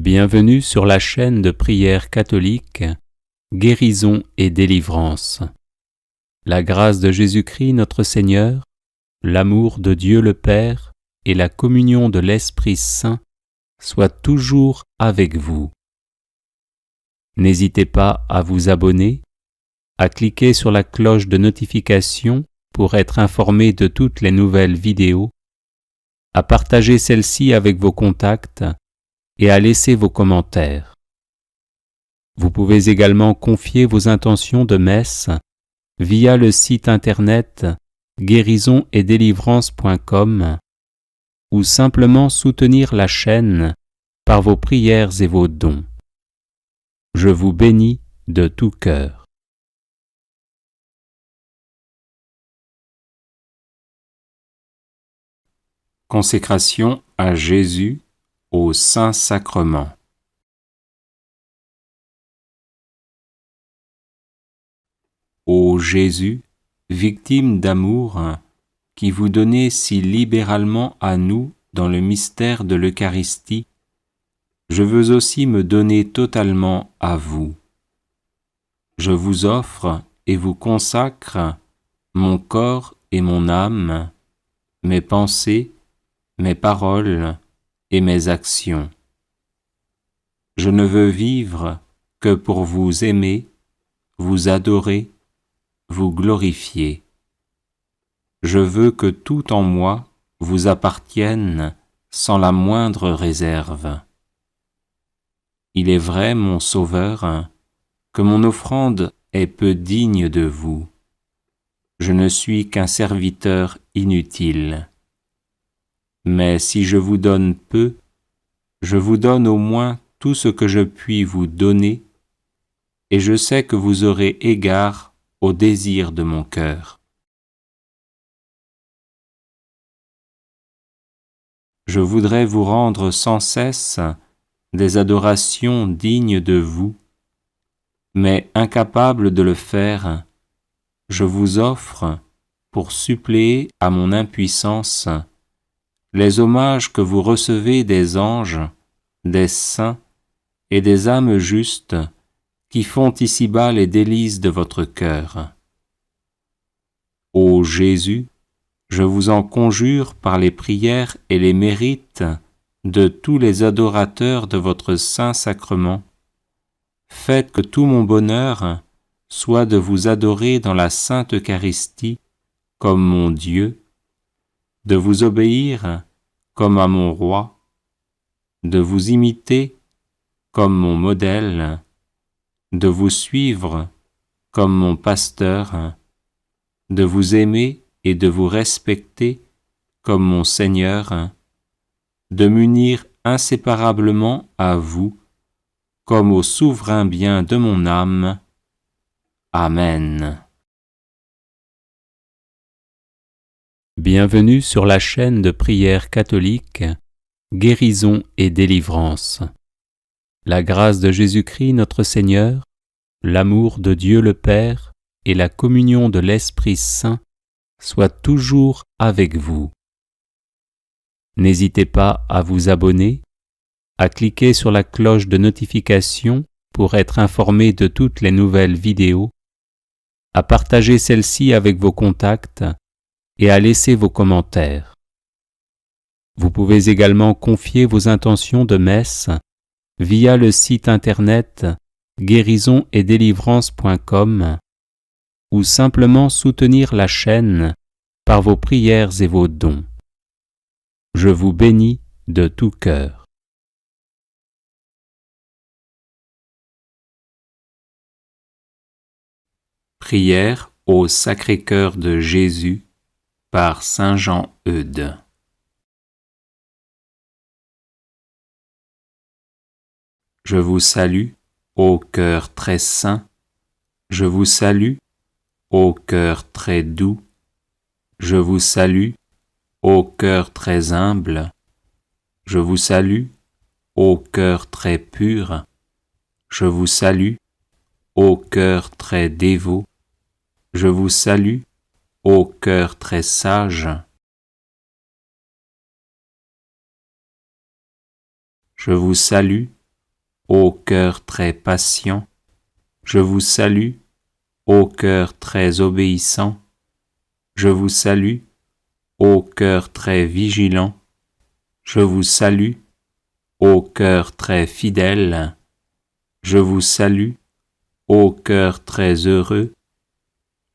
Bienvenue sur la chaîne de prière catholique Guérison et délivrance. La grâce de Jésus-Christ notre Seigneur, l'amour de Dieu le Père et la communion de l'Esprit Saint soient toujours avec vous. N'hésitez pas à vous abonner, à cliquer sur la cloche de notification pour être informé de toutes les nouvelles vidéos, à partager celle-ci avec vos contacts et à laisser vos commentaires. Vous pouvez également confier vos intentions de messe via le site internet guérisonetdélivrance.com ou simplement soutenir la chaîne par vos prières et vos dons. Je vous bénis de tout cœur. Consécration à Jésus au Saint-Sacrement. Ô Jésus, victime d'amour, qui vous donnez si libéralement à nous dans le mystère de l'Eucharistie, je veux aussi me donner totalement à vous. Je vous offre et vous consacre mon corps et mon âme, mes pensées, mes paroles et mes actions. Je ne veux vivre que pour vous aimer, vous adorer, vous glorifier. Je veux que tout en moi vous appartienne sans la moindre réserve. Il est vrai, mon Sauveur, que mon offrande est peu digne de vous. Je ne suis qu'un serviteur inutile. Mais si je vous donne peu, je vous donne au moins tout ce que je puis vous donner, et je sais que vous aurez égard au désir de mon cœur. Je voudrais vous rendre sans cesse des adorations dignes de vous, mais incapable de le faire, je vous offre, pour suppléer à mon impuissance, les hommages que vous recevez des anges, des saints et des âmes justes qui font ici-bas les délices de votre cœur. Ô Jésus, je vous en conjure par les prières et les mérites de tous les adorateurs de votre Saint-Sacrement, faites que tout mon bonheur soit de vous adorer dans la Sainte Eucharistie comme mon Dieu, de vous obéir comme à mon roi, de vous imiter comme mon modèle, de vous suivre comme mon pasteur, de vous aimer et de vous respecter comme mon Seigneur, de m'unir inséparablement à vous comme au souverain bien de mon âme. Amen. Bienvenue sur la chaîne de prière catholique Guérison et délivrance. La grâce de Jésus-Christ notre Seigneur, l'amour de Dieu le Père et la communion de l'Esprit Saint soient toujours avec vous. N'hésitez pas à vous abonner, à cliquer sur la cloche de notification pour être informé de toutes les nouvelles vidéos, à partager celle-ci avec vos contacts et à laisser vos commentaires. Vous pouvez également confier vos intentions de messe via le site internet guérisonetdélivrance.com ou simplement soutenir la chaîne par vos prières et vos dons. Je vous bénis de tout cœur. Prière au Sacré-Cœur de Jésus par Saint Jean Eudes. Je vous salue, ô cœur très saint, je vous salue, ô cœur très doux, je vous salue, ô cœur très humble, je vous salue, ô cœur très pur, je vous salue, ô cœur très dévot, je vous salue, ô cœur très sage. Je vous salue, ô cœur très patient, je vous salue, ô cœur très obéissant, je vous salue, ô cœur très vigilant, je vous salue, ô cœur très fidèle, je vous salue, ô cœur très heureux,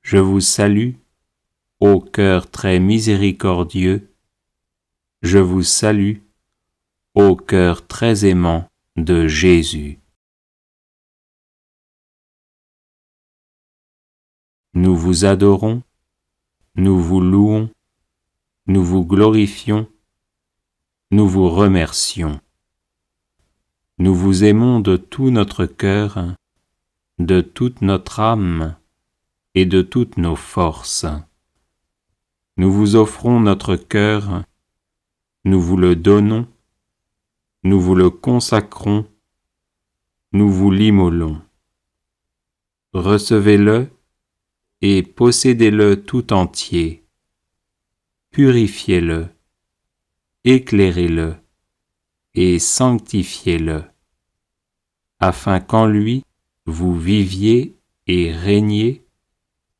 je vous salue, ô cœur très miséricordieux, je vous salue, ô cœur très aimant de Jésus. Nous vous adorons, nous vous louons, nous vous glorifions, nous vous remercions. Nous vous aimons de tout notre cœur, de toute notre âme et de toutes nos forces. Nous vous offrons notre cœur, nous vous le donnons, nous vous le consacrons, nous vous l'immolons. Recevez-le et possédez-le tout entier. Purifiez-le, éclairez-le et sanctifiez-le, afin qu'en lui vous viviez et régniez,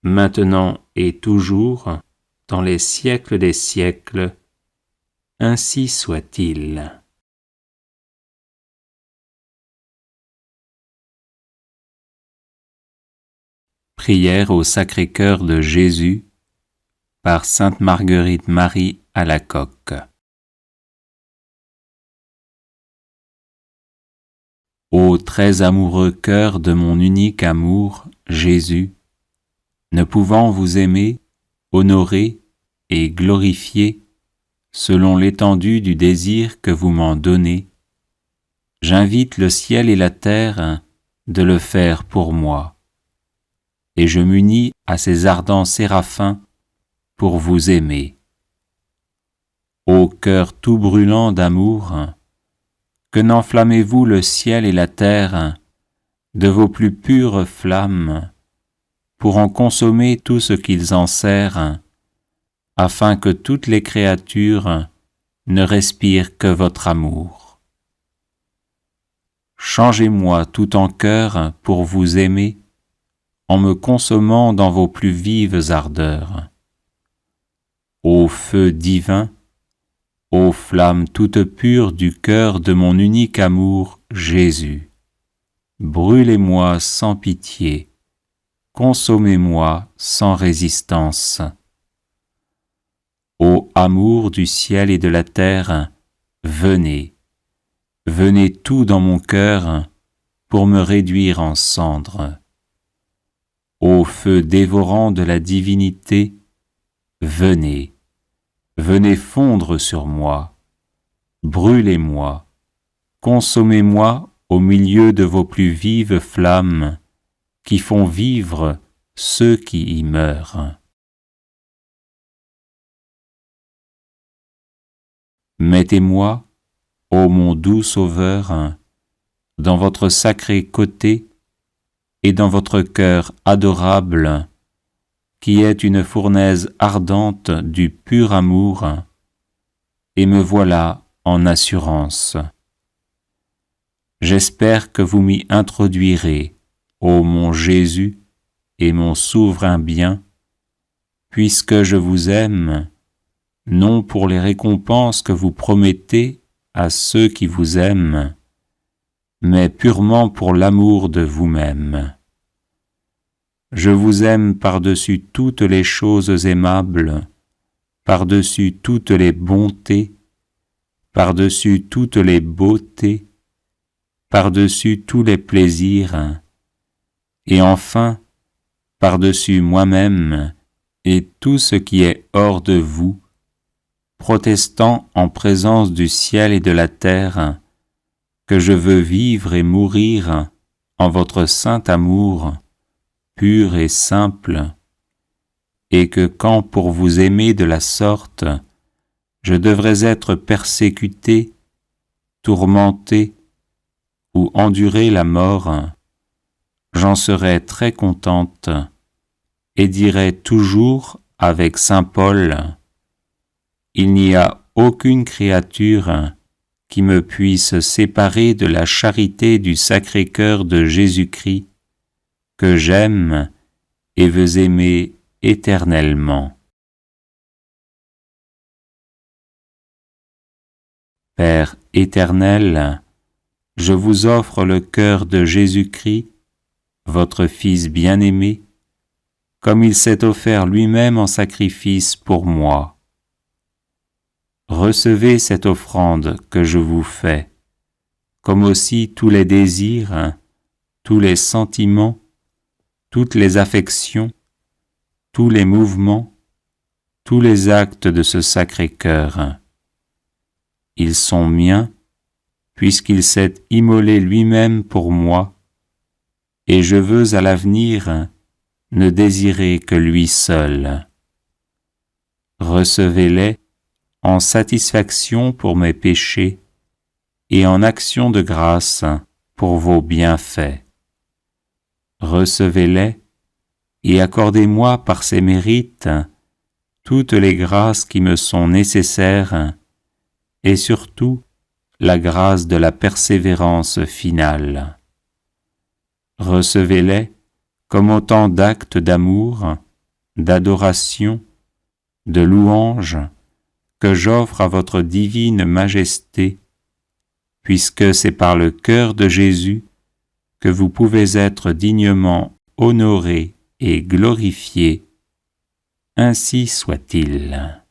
maintenant et toujours, dans les siècles des siècles. Ainsi soit-il. Prière au Sacré-Cœur de Jésus par Sainte Marguerite Marie Alacoque. Ô très amoureux cœur de mon unique amour, Jésus, ne pouvant vous aimer, honorer et glorifier selon l'étendue du désir que vous m'en donnez, j'invite le ciel et la terre de le faire pour moi, et je m'unis à ces ardents séraphins pour vous aimer. Ô cœur tout brûlant d'amour, que n'enflammez-vous le ciel et la terre de vos plus pures flammes, pour en consommer tout ce qu'ils en serrent, afin que toutes les créatures ne respirent que votre amour. Changez-moi tout en cœur pour vous aimer, en me consommant dans vos plus vives ardeurs. Ô feu divin, ô flamme toute pure du cœur de mon unique amour, Jésus, brûlez-moi sans pitié, consommez-moi sans résistance. Ô amour du ciel et de la terre, venez, venez tout dans mon cœur pour me réduire en cendres. Ô feu dévorant de la divinité, venez, venez fondre sur moi, brûlez-moi, consommez-moi au milieu de vos plus vives flammes qui font vivre ceux qui y meurent. Mettez-moi, ô mon doux Sauveur, dans votre sacré côté et dans votre cœur adorable, qui est une fournaise ardente du pur amour, et me voilà en assurance. J'espère que vous m'y introduirez, ô mon Jésus et mon souverain bien, puisque je vous aime, non pour les récompenses que vous promettez à ceux qui vous aiment, mais purement pour l'amour de vous-même. Je vous aime par-dessus toutes les choses aimables, par-dessus toutes les bontés, par-dessus toutes les beautés, par-dessus tous les plaisirs, et enfin, par-dessus moi-même et tout ce qui est hors de vous, protestant en présence du ciel et de la terre, que je veux vivre et mourir en votre saint amour, pur et simple, et que quand pour vous aimer de la sorte, je devrais être persécuté, tourmenté ou endurer la mort, j'en serais très contente et dirais toujours avec saint Paul, « Il n'y a aucune créature qui me puisse séparer de la charité du Sacré-Cœur de Jésus-Christ, que j'aime et veux aimer éternellement. Père éternel, je vous offre le cœur de Jésus-Christ, votre Fils bien-aimé, comme il s'est offert lui-même en sacrifice pour moi. Recevez cette offrande que je vous fais, comme aussi tous les désirs, tous les sentiments, toutes les affections, tous les mouvements, tous les actes de ce Sacré-Cœur. Ils sont miens, puisqu'il s'est immolé lui-même pour moi, et je veux à l'avenir ne désirer que lui seul. Recevez-les en satisfaction pour mes péchés et en action de grâce pour vos bienfaits. Recevez-les et accordez-moi par ces mérites toutes les grâces qui me sont nécessaires et surtout la grâce de la persévérance finale. Recevez-les comme autant d'actes d'amour, d'adoration, de louange que j'offre à votre divine majesté, puisque c'est par le cœur de Jésus que vous pouvez être dignement honoré et glorifié. Ainsi soit-il.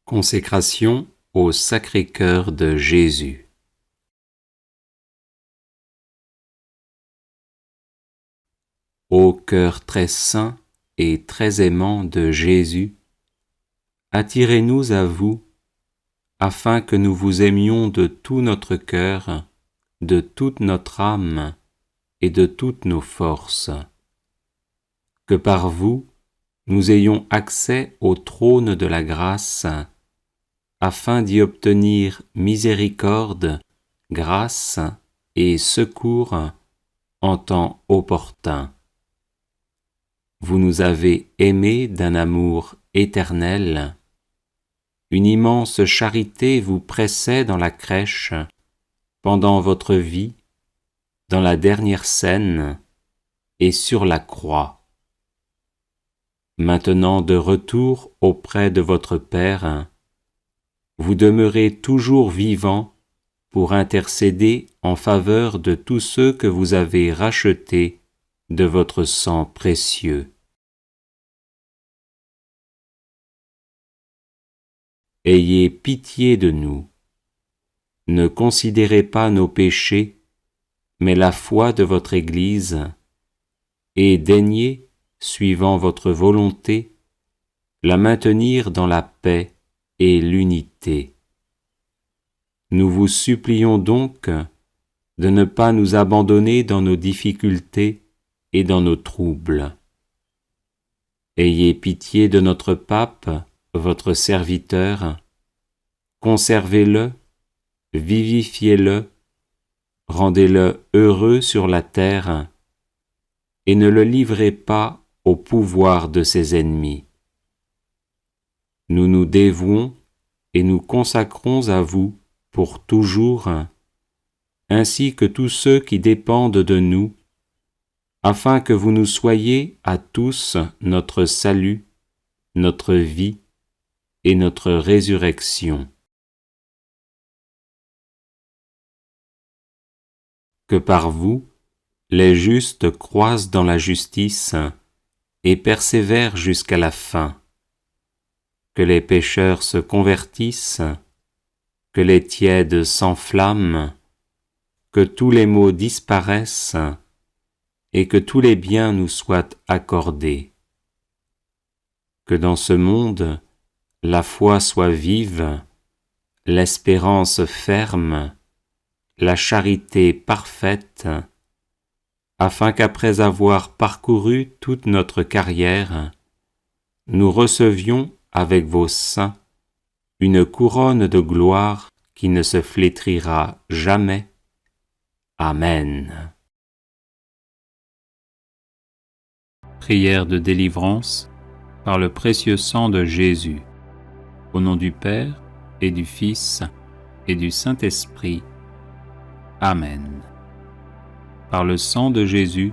Consécration au Sacré-Cœur de Jésus. Ô cœur très saint et très aimant de Jésus, attirez-nous à vous, afin que nous vous aimions de tout notre cœur, de toute notre âme et de toutes nos forces. Que par vous, nous ayons accès au trône de la grâce, afin d'y obtenir miséricorde, grâce et secours en temps opportun. Vous nous avez aimés d'un amour éternel. Une immense charité vous pressait dans la crèche, pendant votre vie, dans la dernière scène et sur la croix. Maintenant de retour auprès de votre Père, vous demeurez toujours vivant pour intercéder en faveur de tous ceux que vous avez rachetés de votre sang précieux. Ayez pitié de nous. Ne considérez pas nos péchés, mais la foi de votre Église, et daignez, suivant votre volonté, la maintenir dans la paix et l'unité. Nous vous supplions donc de ne pas nous abandonner dans nos difficultés et dans nos troubles. Ayez pitié de notre pape, votre serviteur, conservez-le, vivifiez-le, rendez-le heureux sur la terre, et ne le livrez pas au pouvoir de ses ennemis. Nous nous dévouons et nous consacrons à vous pour toujours, ainsi que tous ceux qui dépendent de nous, afin que vous nous soyez à tous notre salut, notre vie et notre résurrection. Que par vous, les justes croissent dans la justice et persévèrent jusqu'à la fin. Que les pécheurs se convertissent, que les tièdes s'enflamment, que tous les maux disparaissent et que tous les biens nous soient accordés. Que dans ce monde, la foi soit vive, l'espérance ferme, la charité parfaite, afin qu'après avoir parcouru toute notre carrière, nous recevions avec vos saints une couronne de gloire qui ne se flétrira jamais. Amen. Prière de délivrance par le précieux sang de Jésus. Au nom du Père, et du Fils, et du Saint-Esprit. Amen. Par le sang de Jésus,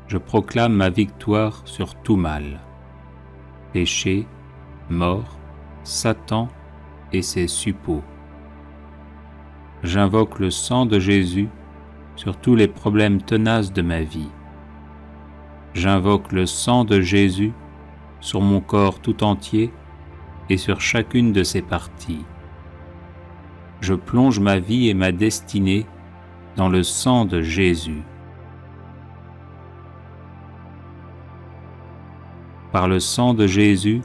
je proclame ma victoire sur tout mal. Péché, mort, Satan et ses suppôts. J'invoque le sang de Jésus sur tous les problèmes tenaces de ma vie. J'invoque le sang de Jésus sur mon corps tout entier et sur chacune de ses parties. Je plonge ma vie et ma destinée dans le sang de Jésus. Par le sang de Jésus,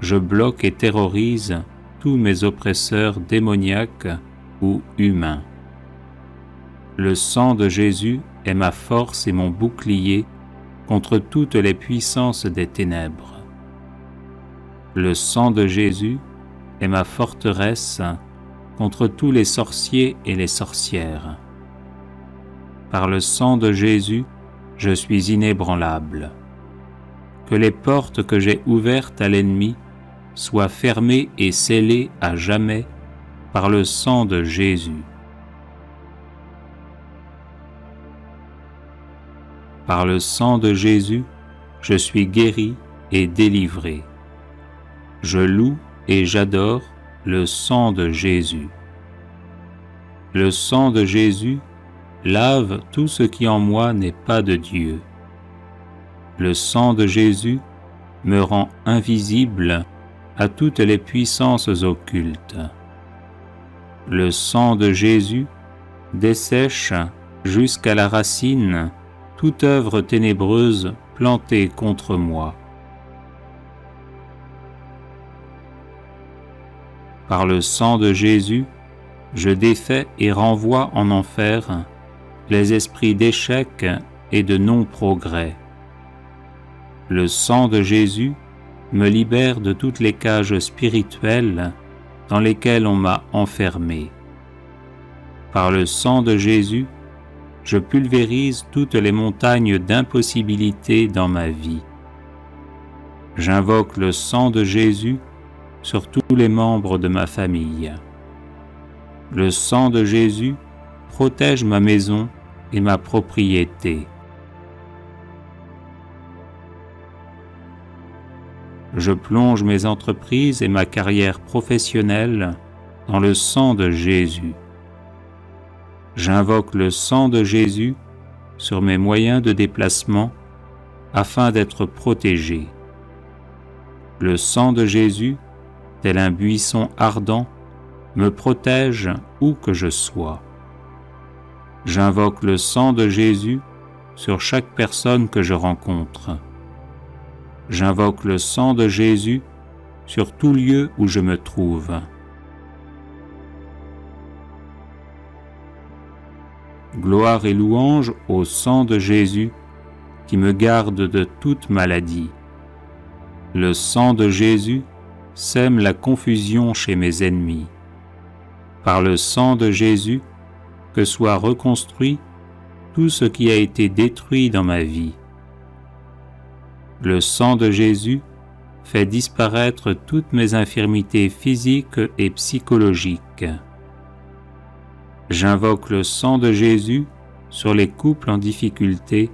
je bloque et terrorise tous mes oppresseurs démoniaques ou humains. Le sang de Jésus est ma force et mon bouclier contre toutes les puissances des ténèbres. Le sang de Jésus est ma forteresse contre tous les sorciers et les sorcières. Par le sang de Jésus, je suis inébranlable. Que les portes que j'ai ouvertes à l'ennemi soient fermées et scellées à jamais par le sang de Jésus. Par le sang de Jésus, je suis guéri et délivré. Je loue et j'adore le sang de Jésus. Le sang de Jésus lave tout ce qui en moi n'est pas de Dieu. Le sang de Jésus me rend invisible à toutes les puissances occultes. Le sang de Jésus dessèche jusqu'à la racine toute œuvre ténébreuse plantée contre moi. Par le sang de Jésus, je défais et renvoie en enfer les esprits d'échec et de non-progrès. Le sang de Jésus me libère de toutes les cages spirituelles dans lesquelles on m'a enfermé. Par le sang de Jésus, je pulvérise toutes les montagnes d'impossibilités dans ma vie. J'invoque le sang de Jésus sur tous les membres de ma famille. Le sang de Jésus protège ma maison et ma propriété. Je plonge mes entreprises et ma carrière professionnelle dans le sang de Jésus. J'invoque le sang de Jésus sur mes moyens de déplacement afin d'être protégé. Le sang de Jésus, tel un buisson ardent, me protège où que je sois. J'invoque le sang de Jésus sur chaque personne que je rencontre. J'invoque le sang de Jésus sur tout lieu où je me trouve. Gloire et louange au sang de Jésus qui me garde de toute maladie. Le sang de Jésus sème la confusion chez mes ennemis. Par le sang de Jésus, que soit reconstruit tout ce qui a été détruit dans ma vie. Le sang de Jésus fait disparaître toutes mes infirmités physiques et psychologiques. J'invoque le sang de Jésus sur les couples en difficulté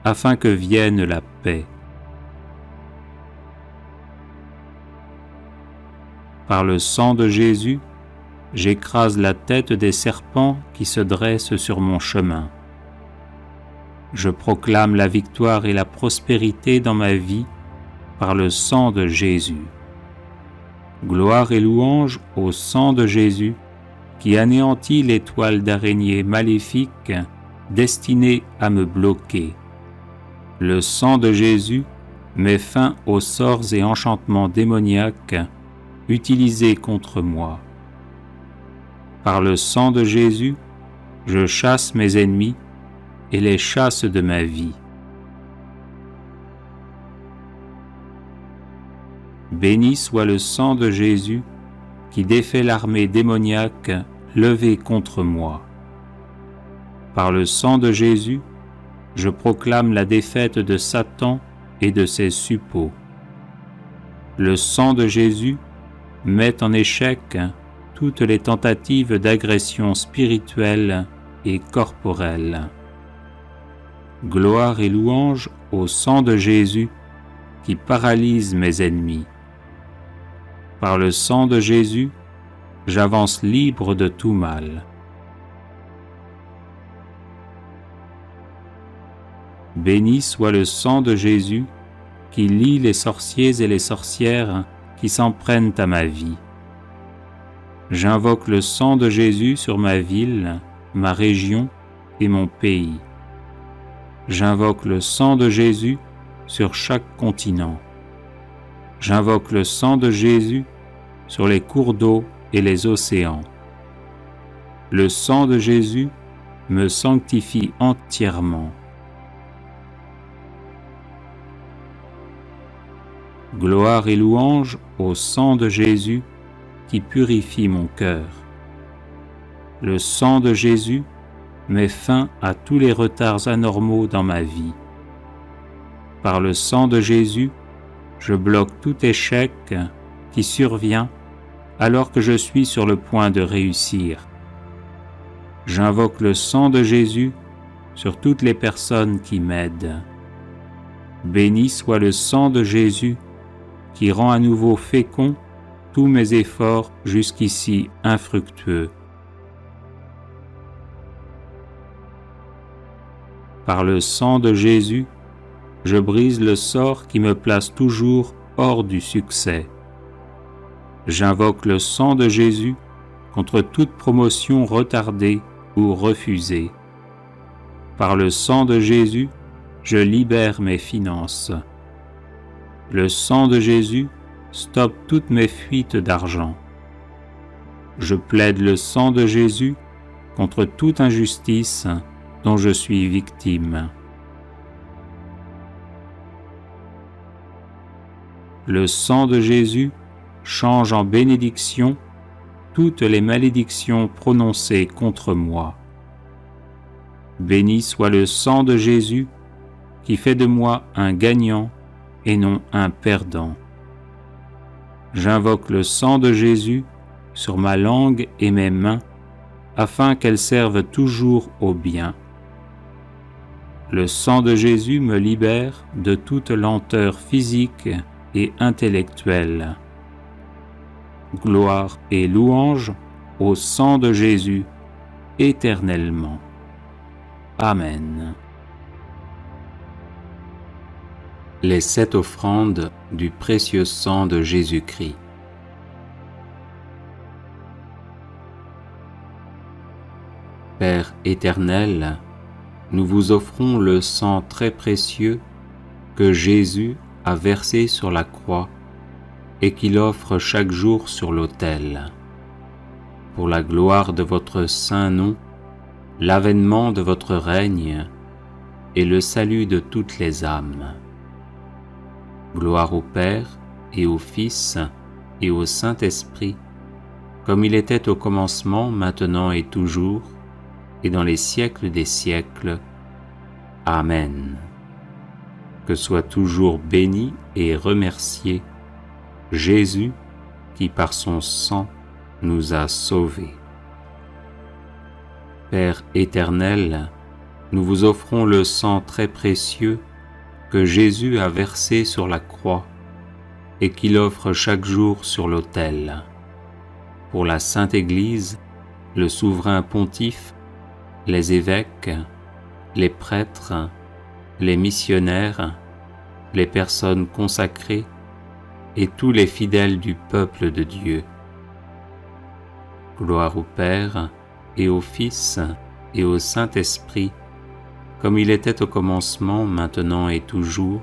afin que vienne la paix. Par le sang de Jésus, j'écrase la tête des serpents qui se dressent sur mon chemin. Je proclame la victoire et la prospérité dans ma vie par le sang de Jésus. Gloire et louange au sang de Jésus qui anéantit les toiles d'araignée maléfiques destinées à me bloquer. Le sang de Jésus met fin aux sorts et enchantements démoniaques utilisés contre moi. Par le sang de Jésus, je chasse mes ennemis et les chasse de ma vie. Béni soit le sang de Jésus qui défait l'armée démoniaque levée contre moi. Par le sang de Jésus, je proclame la défaite de Satan et de ses suppôts. Le sang de Jésus met en échec toutes les tentatives d'agression spirituelle et corporelle. Gloire et louange au sang de Jésus qui paralyse mes ennemis. Par le sang de Jésus, j'avance libre de tout mal. Béni soit le sang de Jésus qui lie les sorciers et les sorcières qui s'en prennent à ma vie. J'invoque le sang de Jésus sur ma ville, ma région et mon pays. J'invoque le sang de Jésus sur chaque continent. J'invoque le sang de Jésus sur les cours d'eau et les océans. Le sang de Jésus me sanctifie entièrement. Gloire et louange au sang de Jésus qui purifie mon cœur. Le sang de Jésus met fin à tous les retards anormaux dans ma vie. Par le sang de Jésus, je bloque tout échec qui survient alors que je suis sur le point de réussir. J'invoque le sang de Jésus sur toutes les personnes qui m'aident. Béni soit le sang de Jésus qui rend à nouveau fécond tous mes efforts jusqu'ici infructueux. Par le sang de Jésus, je brise le sort qui me place toujours hors du succès. J'invoque le sang de Jésus contre toute promotion retardée ou refusée. Par le sang de Jésus, je libère mes finances. Le sang de Jésus stoppe toutes mes fuites d'argent. Je plaide le sang de Jésus contre toute injustice dont je suis victime. Le sang de Jésus change en bénédiction toutes les malédictions prononcées contre moi. Béni soit le sang de Jésus qui fait de moi un gagnant et non un perdant. J'invoque le sang de Jésus sur ma langue et mes mains afin qu'elles servent toujours au bien. Le sang de Jésus me libère de toute lenteur physique et intellectuelle. Gloire et louange au sang de Jésus éternellement. Amen. Les 7 offrandes du précieux sang de Jésus-Christ. Père éternel, nous vous offrons le sang très précieux que Jésus a versé sur la croix et qu'il offre chaque jour sur l'autel. Pour la gloire de votre saint nom, l'avènement de votre règne et le salut de toutes les âmes. Gloire au Père et au Fils et au Saint-Esprit, comme il était au commencement, maintenant et toujours, et dans les siècles des siècles. Amen. Que soit toujours béni et remercié Jésus qui par son sang nous a sauvés. Père éternel, nous vous offrons le sang très précieux que Jésus a versé sur la croix et qu'il offre chaque jour sur l'autel. Pour la Sainte Église, le souverain pontife, les évêques, les prêtres, les missionnaires, les personnes consacrées et tous les fidèles du peuple de Dieu. Gloire au Père et au Fils et au Saint-Esprit, comme il était au commencement, maintenant et toujours,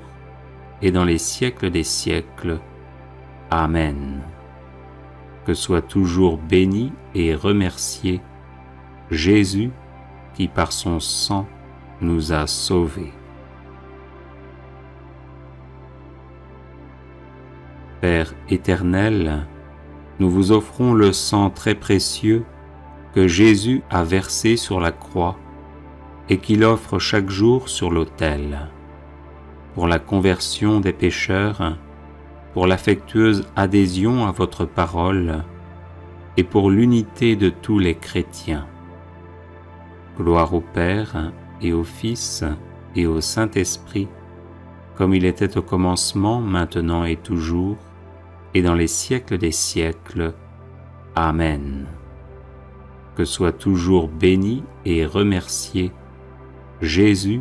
et dans les siècles des siècles. Amen. Que soit toujours béni et remercié Jésus qui par son sang nous a sauvés. Père éternel, nous vous offrons le sang très précieux que Jésus a versé sur la croix et qu'il offre chaque jour sur l'autel, pour la conversion des pécheurs, pour l'affectueuse adhésion à votre parole et pour l'unité de tous les chrétiens. Gloire au Père et au Fils et au Saint-Esprit, comme il était au commencement, maintenant et toujours, et dans les siècles des siècles. Amen. Que soit toujours béni et remercié Jésus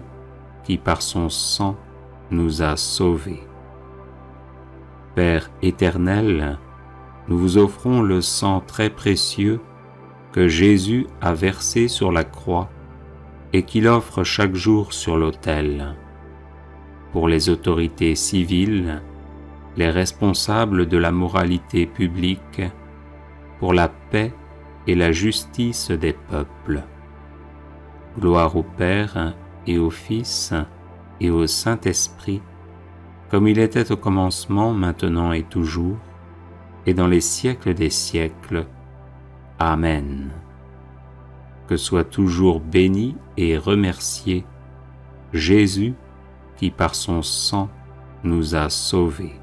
qui par son sang nous a sauvés. Père éternel, nous vous offrons le sang très précieux que Jésus a versé sur la croix et qu'il offre chaque jour sur l'autel. Pour les autorités civiles, les responsables de la moralité publique, pour la paix et la justice des peuples. Gloire au Père et au Fils et au Saint-Esprit, comme il était au commencement, maintenant et toujours, et dans les siècles des siècles. Amen. Que soit toujours béni et remercié Jésus qui par son sang nous a sauvés.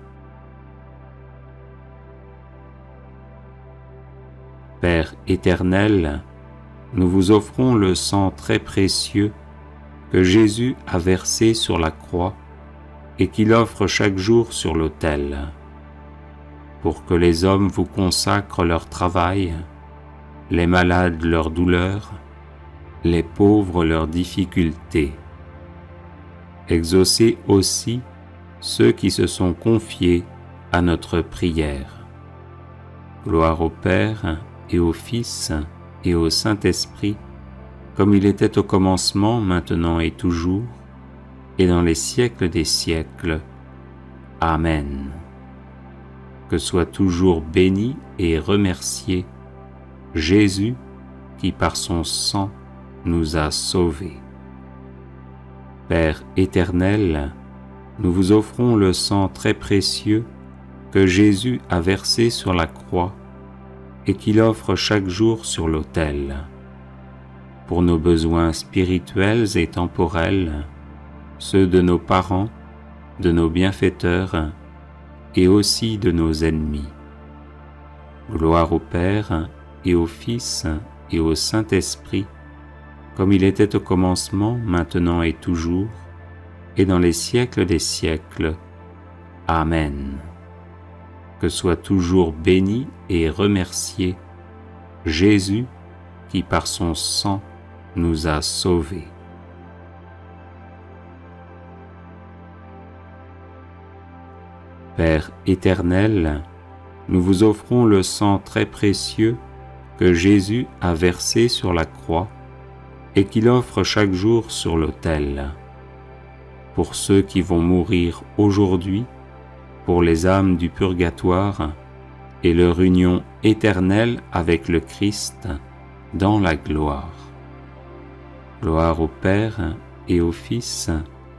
Père éternel, nous vous offrons le sang très précieux que Jésus a versé sur la croix et qu'il offre chaque jour sur l'autel, pour que les hommes vous consacrent leur travail, les malades leurs douleurs, les pauvres leurs difficultés. Exaucez aussi ceux qui se sont confiés à notre prière. Gloire au Père et au Fils et au Saint-Esprit, comme il était au commencement, maintenant et toujours, et dans les siècles des siècles. Amen. Que soit toujours béni et remercié Jésus qui par son sang nous a sauvés. Père éternel, nous vous offrons le sang très précieux que Jésus a versé sur la croix et qu'il offre chaque jour sur l'autel, pour nos besoins spirituels et temporels, ceux de nos parents, de nos bienfaiteurs et aussi de nos ennemis. Gloire au Père et au Fils et au Saint-Esprit, comme il était au commencement, maintenant et toujours, et dans les siècles des siècles. Amen. Que soit toujours béni et remercié Jésus qui par son sang nous a sauvés. Père éternel, nous vous offrons le sang très précieux que Jésus a versé sur la croix et qu'il offre chaque jour sur l'autel. Pour ceux qui vont mourir aujourd'hui, pour les âmes du purgatoire et leur union éternelle avec le Christ dans la gloire. Gloire au Père et au Fils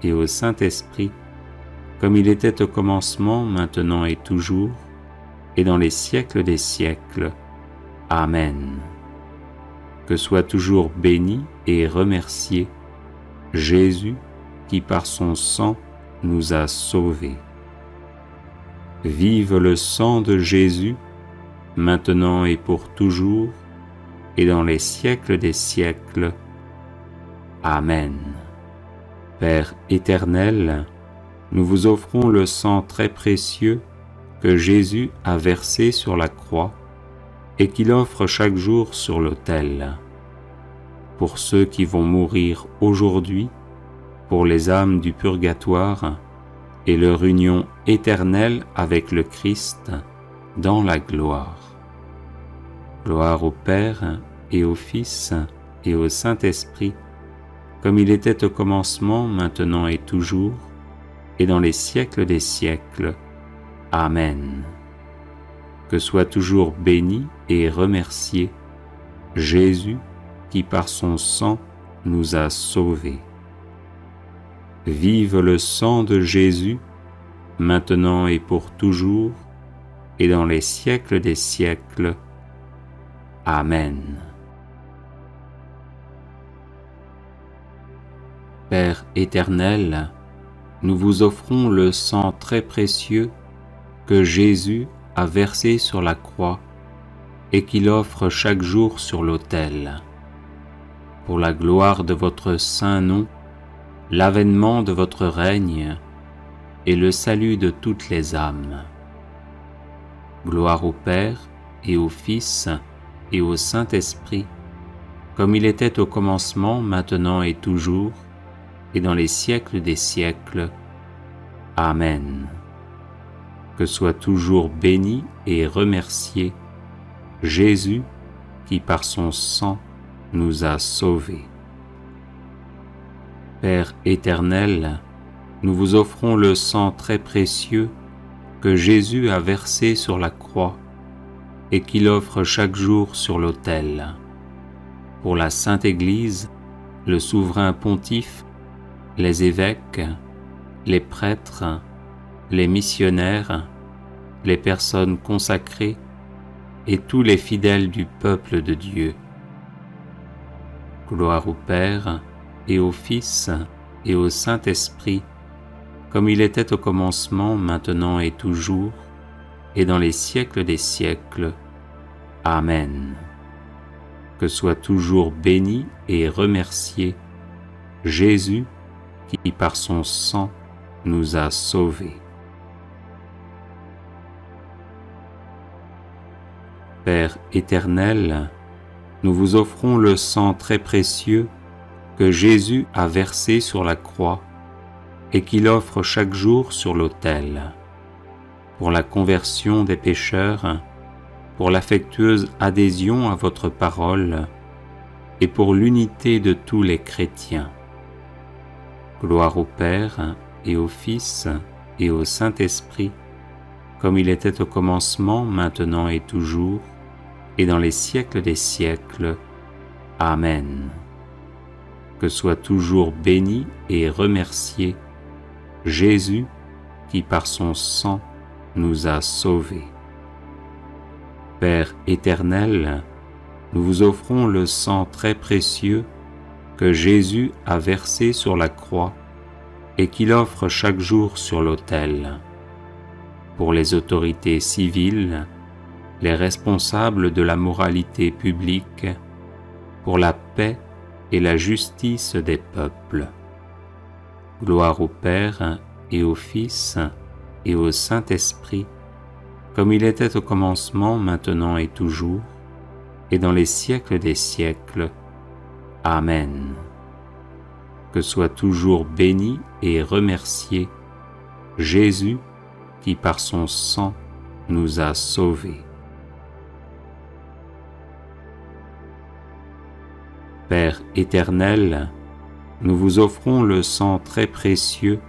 et au Saint-Esprit, comme il était au commencement, maintenant et toujours, et dans les siècles des siècles. Amen. Que soit toujours béni et remercié Jésus qui par son sang nous a sauvés. Vive le sang de Jésus, maintenant et pour toujours, et dans les siècles des siècles. Amen. Père éternel, nous vous offrons le sang très précieux que Jésus a versé sur la croix et qu'il offre chaque jour sur l'autel. Pour ceux qui vont mourir aujourd'hui, pour les âmes du purgatoire et leur union éternelle avec le Christ dans la gloire. Gloire au Père et au Fils et au Saint-Esprit, comme il était au commencement, maintenant et toujours, et dans les siècles des siècles. Amen. Que soit toujours béni et remercié Jésus qui par son sang nous a sauvés. Vive le sang de Jésus, maintenant et pour toujours, et dans les siècles des siècles. Amen. Père éternel, nous vous offrons le sang très précieux que Jésus a versé sur la croix et qu'il offre chaque jour sur l'autel. Pour la gloire de votre saint nom, l'avènement de votre règne et le salut de toutes les âmes. Gloire au Père et au Fils et au Saint-Esprit, comme il était au commencement, maintenant et toujours, et dans les siècles des siècles. Amen. Que soit toujours béni et remercié Jésus qui par son sang nous a sauvés. Père éternel, nous vous offrons le sang très précieux que Jésus a versé sur la croix et qu'il offre chaque jour sur l'autel. Pour la Sainte Église, le souverain pontife, les évêques, les prêtres, les missionnaires, les personnes consacrées et tous les fidèles du peuple de Dieu. Gloire au Père et au Fils et au Saint-Esprit, comme il était au commencement, maintenant et toujours, et dans les siècles des siècles. Amen. Que soit toujours béni et remercié Jésus qui par son sang nous a sauvés. Père éternel, nous vous offrons le sang très précieux que Jésus a versé sur la croix et qu'il offre chaque jour sur l'autel. Pour la conversion des pécheurs, pour l'affectueuse adhésion à votre parole et pour l'unité de tous les chrétiens. Gloire au Père et au Fils et au Saint-Esprit, comme il était au commencement, maintenant et toujours, et dans les siècles des siècles. Amen. Que soit toujours béni et remercié Jésus qui par son sang nous a sauvés. Père éternel, nous vous offrons le sang très précieux que Jésus a versé sur la croix et qu'il offre chaque jour sur l'autel. Pour les autorités civiles, les responsables de la moralité publique, pour la paix et la justice des peuples. Gloire au Père et au Fils et au Saint-Esprit, comme il était au commencement, maintenant et toujours, et dans les siècles des siècles. Amen. Que soit toujours béni et remercié Jésus qui par son sang nous a sauvés. Père éternel, nous vous offrons le sang très précieux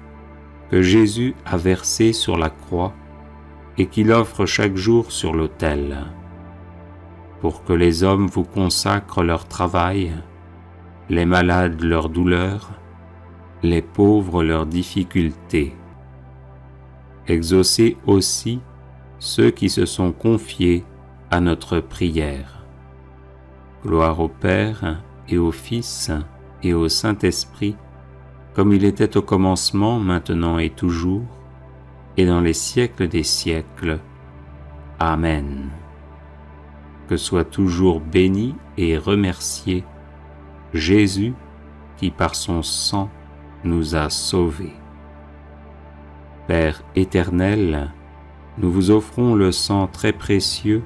que Jésus a versé sur la croix et qu'il offre chaque jour sur l'autel. Pour que les hommes vous consacrent leur travail, les malades leur douleur, les pauvres leurs difficultés. Exaucez aussi ceux qui se sont confiés à notre prière. Gloire au Père et au Fils et au Saint-Esprit, comme il était au commencement, maintenant et toujours, et dans les siècles des siècles. Amen. Que soit toujours béni et remercié Jésus qui par son sang nous a sauvés. Père éternel, nous vous offrons le sang très précieux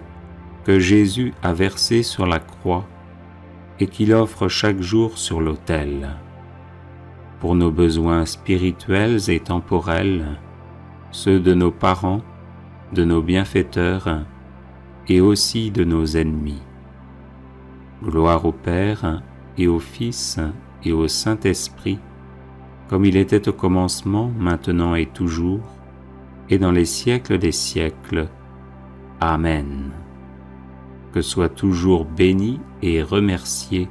que Jésus a versé sur la croix et qu'il offre chaque jour sur l'autel. Pour nos besoins spirituels et temporels, ceux de nos parents, de nos bienfaiteurs et aussi de nos ennemis. Gloire au Père et au Fils et au Saint-Esprit, comme il était au commencement, maintenant et toujours, et dans les siècles des siècles. Amen. Que soit toujours béni et remercié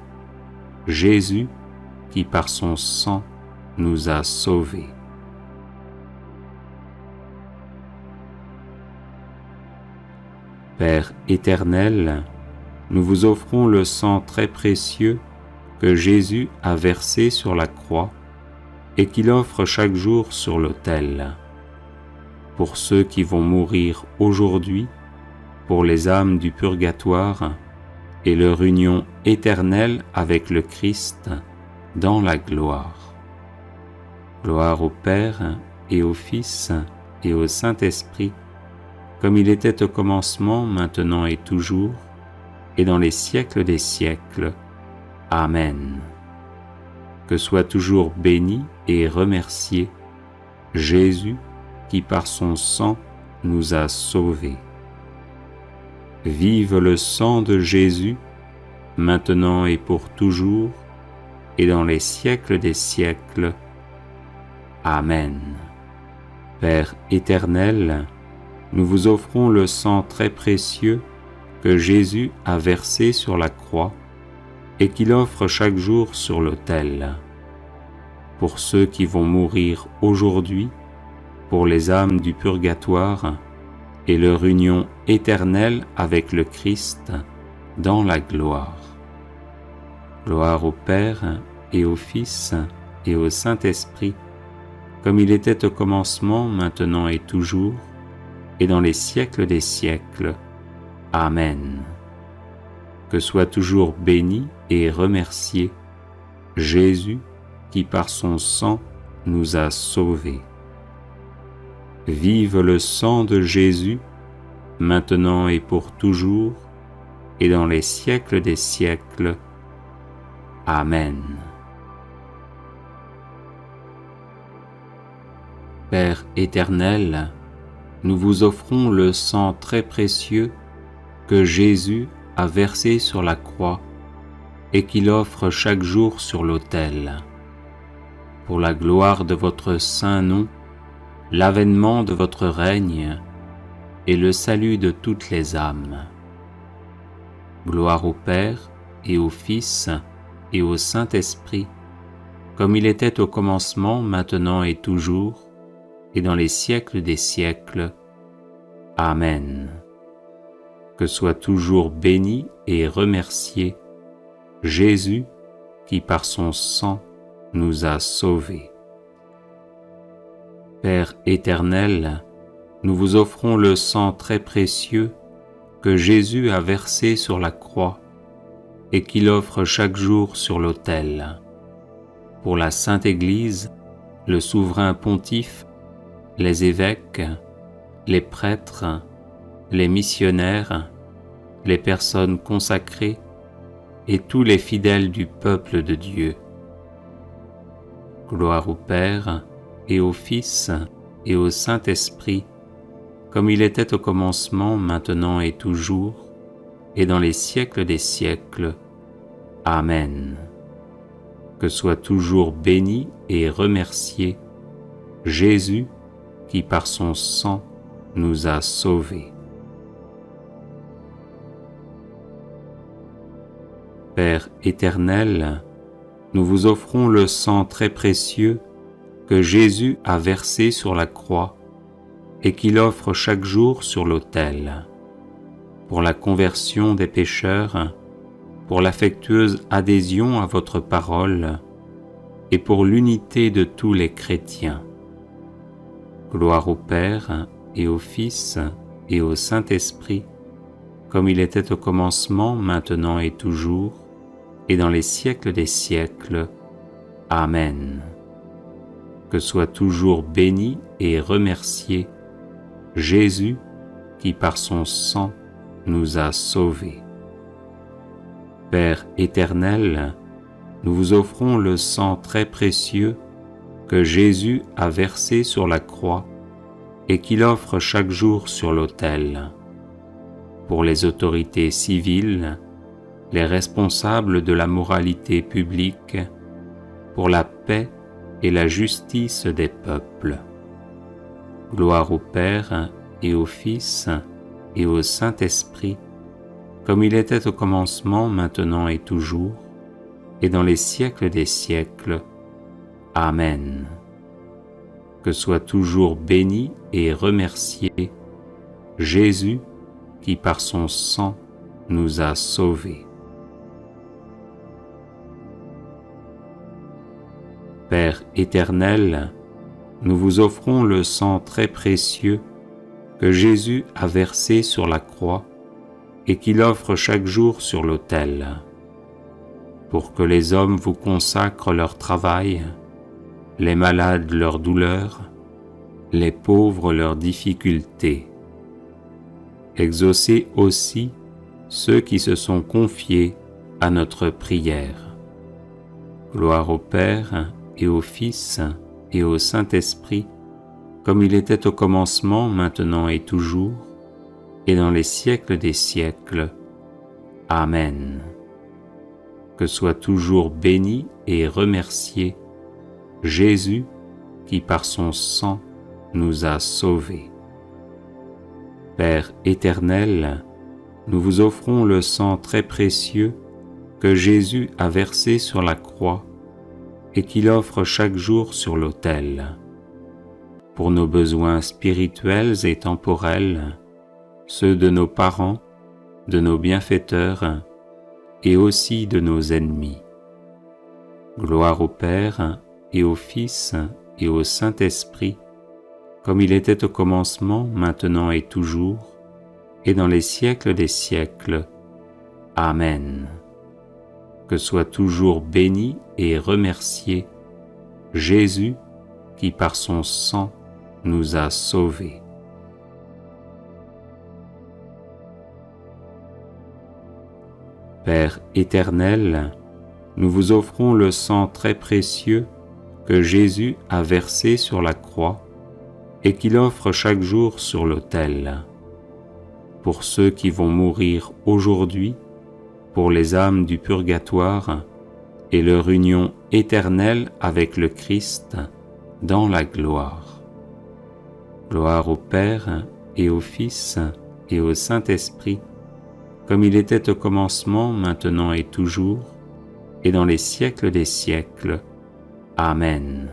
Jésus qui par son sang nous a sauvés. Père éternel, nous vous offrons le sang très précieux que Jésus a versé sur la croix et qu'il offre chaque jour sur l'autel. pour ceux qui vont mourir aujourd'hui, pour les âmes du purgatoire et leur union éternelle avec le Christ dans la gloire. Gloire au Père et au Fils et au Saint-Esprit, comme il était au commencement, maintenant et toujours, et dans les siècles des siècles. Amen. Que soit toujours béni et remercié Jésus qui par son sang nous a sauvés. Vive le sang de Jésus, maintenant et pour toujours, et dans les siècles des siècles. Amen. Père éternel, nous vous offrons le sang très précieux que Jésus a versé sur la croix et qu'il offre chaque jour sur l'autel. Pour ceux qui vont mourir aujourd'hui, pour les âmes du purgatoire et leur union éternelle avec le Christ dans la gloire. Gloire au Père et au Fils et au Saint-Esprit, comme il était au commencement, maintenant et toujours, et dans les siècles des siècles. Amen. Que soit toujours béni et remercié Jésus qui par son sang nous a sauvés. Vive le sang de Jésus, maintenant et pour toujours, et dans les siècles des siècles. Amen. Père éternel, nous vous offrons le sang très précieux que Jésus a versé sur la croix et qu'il offre chaque jour sur l'autel. Pour la gloire de votre saint nom, l'avènement de votre règne et le salut de toutes les âmes. Gloire au Père et au Fils et au Saint-Esprit, comme il était au commencement, maintenant et toujours, et dans les siècles des siècles. Amen. Que soit toujours béni et remercié Jésus qui par son sang nous a sauvés. Père éternel, nous vous offrons le sang très précieux que Jésus a versé sur la croix et qu'il offre chaque jour sur l'autel. Pour la Sainte Église, le souverain pontife, les évêques, les prêtres, les missionnaires, les personnes consacrées et tous les fidèles du peuple de Dieu. Gloire au Père et au Fils et au Saint-Esprit, comme il était au commencement, maintenant et toujours, et dans les siècles des siècles. Amen. Que soit toujours béni et remercié Jésus qui par son sang nous a sauvés. Père éternel, nous vous offrons le sang très précieux que Jésus a versé sur la croix et qu'il offre chaque jour sur l'autel. Pour la conversion des pécheurs, pour l'affectueuse adhésion à votre parole et pour l'unité de tous les chrétiens. Gloire au Père et au Fils et au Saint-Esprit, comme il était au commencement, maintenant et toujours, et dans les siècles des siècles. Amen. Que soit toujours béni et remercié Jésus qui par son sang nous a sauvés. Père éternel, nous vous offrons le sang très précieux que Jésus a versé sur la croix et qu'il offre chaque jour sur l'autel. Pour les autorités civiles, les responsables de la moralité publique, pour la paix et la justice des peuples. Gloire au Père et au Fils et au Saint-Esprit, comme il était au commencement, maintenant et toujours, et dans les siècles des siècles. Amen. Que soit toujours béni et remercié Jésus qui par son sang nous a sauvés. Père éternel, nous vous offrons le sang très précieux que Jésus a versé sur la croix et qu'il offre chaque jour sur l'autel, pour que les hommes vous consacrent leur travail, les malades leur douleur, les pauvres leurs difficultés. Exaucez aussi ceux qui se sont confiés à notre prière. Gloire au Père et au Fils et au Saint-Esprit, comme il était au commencement, maintenant et toujours, et dans les siècles des siècles. Amen. Que soit toujours béni et remercié Jésus qui par son sang nous a sauvés. Père éternel, nous vous offrons le sang très précieux que Jésus a versé sur la croix et qu'il offre chaque jour sur l'autel. Pour nos besoins spirituels et temporels, ceux de nos parents, de nos bienfaiteurs et aussi de nos ennemis. Gloire au Père et au Fils et au Saint-Esprit, comme il était au commencement, maintenant et toujours, et dans les siècles des siècles. Amen. Que soit toujours béni et remercié Jésus qui par son sang nous a sauvés. Père éternel, nous vous offrons le sang très précieux que Jésus a versé sur la croix et qu'il offre chaque jour sur l'autel. Pour ceux qui vont mourir aujourd'hui, pour les âmes du purgatoire et leur union éternelle avec le Christ dans la gloire. Gloire au Père et au Fils et au Saint-Esprit, comme il était au commencement, maintenant et toujours, et dans les siècles des siècles. Amen.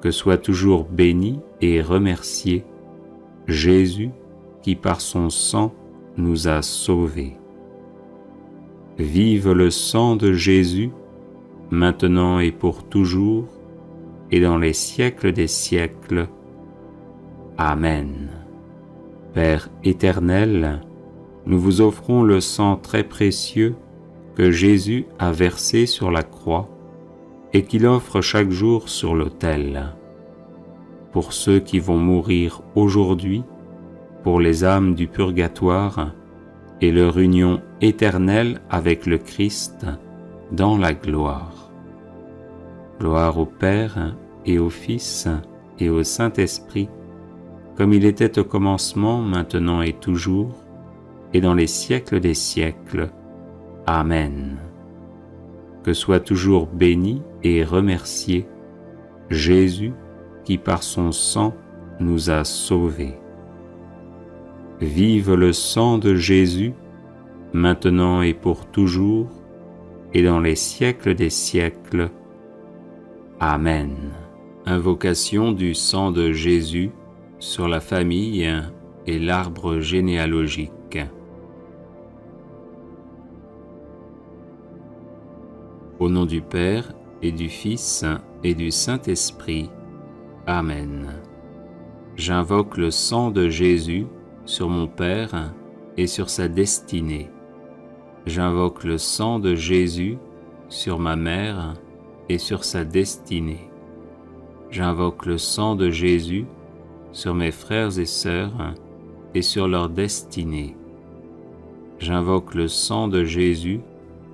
Que soit toujours béni et remercié Jésus qui par son sang nous a sauvés. Vive le sang de Jésus, maintenant et pour toujours, et dans les siècles des siècles. Amen. Père éternel, nous vous offrons le sang très précieux que Jésus a versé sur la croix et qu'il offre chaque jour sur l'autel. Pour ceux qui vont mourir aujourd'hui, pour les âmes du purgatoire et leur union éternelle avec le Christ dans la gloire. Gloire au Père et au Fils et au Saint-Esprit, comme il était au commencement, maintenant et toujours, et dans les siècles des siècles. Amen. Que soit toujours béni et remercié Jésus qui par son sang nous a sauvés. Vive le sang de Jésus, maintenant et pour toujours, et dans les siècles des siècles. Amen. Invocation du sang de Jésus sur la famille et l'arbre généalogique. Au nom du Père et du Fils et du Saint-Esprit. Amen. J'invoque le sang de Jésus sur mon Père et sur sa destinée. J'invoque le sang de Jésus sur ma mère et sur sa destinée. J'invoque le sang de Jésus sur mes frères et sœurs et sur leur destinée. J'invoque le sang de Jésus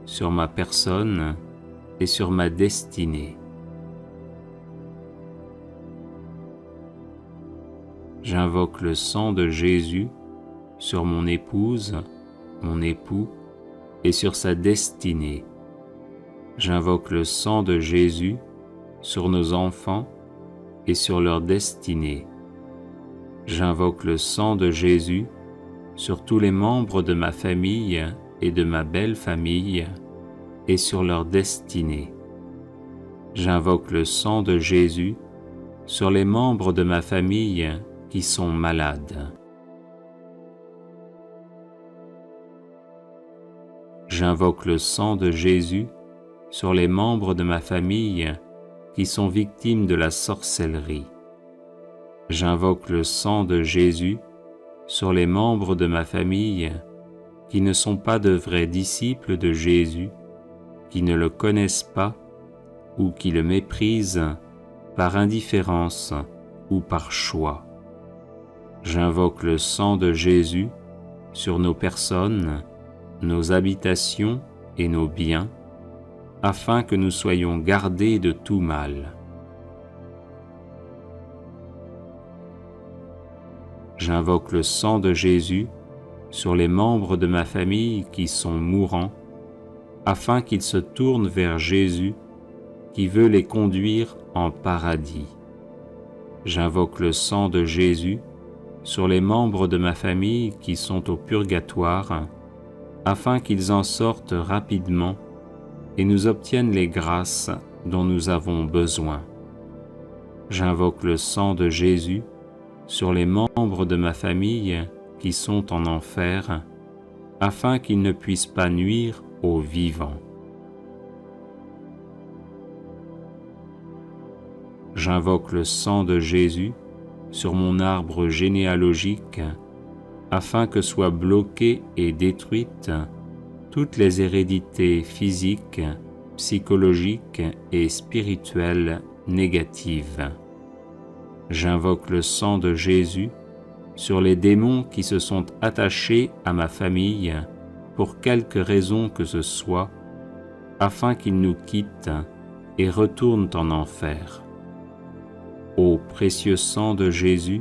sur ma personne et sur ma destinée. J'invoque le sang de Jésus sur mon épouse, mon époux, et sur sa destinée. J'invoque le sang de Jésus sur nos enfants et sur leur destinée. J'invoque le sang de Jésus sur tous les membres de ma famille et de ma belle famille et sur leur destinée. J'invoque le sang de Jésus sur les membres de ma famille qui sont malades. J'invoque le sang de Jésus sur les membres de ma famille qui sont victimes de la sorcellerie. J'invoque le sang de Jésus sur les membres de ma famille qui ne sont pas de vrais disciples de Jésus, qui ne le connaissent pas ou qui le méprisent par indifférence ou par choix. J'invoque le sang de Jésus sur nos personnes, nos habitations et nos biens, afin que nous soyons gardés de tout mal. J'invoque le sang de Jésus sur les membres de ma famille qui sont mourants, afin qu'ils se tournent vers Jésus qui veut les conduire en paradis. J'invoque le sang de Jésus sur les membres de ma famille qui sont au purgatoire, afin qu'ils en sortent rapidement et nous obtiennent les grâces dont nous avons besoin. J'invoque le sang de Jésus sur les membres de ma famille qui sont en enfer, afin qu'ils ne puissent pas nuire aux vivants. J'invoque le sang de Jésus sur mon arbre généalogique, afin que soient bloquées et détruites toutes les hérédités physiques, psychologiques et spirituelles négatives. J'invoque le sang de Jésus sur les démons qui se sont attachés à ma famille pour quelque raison que ce soit, afin qu'ils nous quittent et retournent en enfer. Ô précieux sang de Jésus,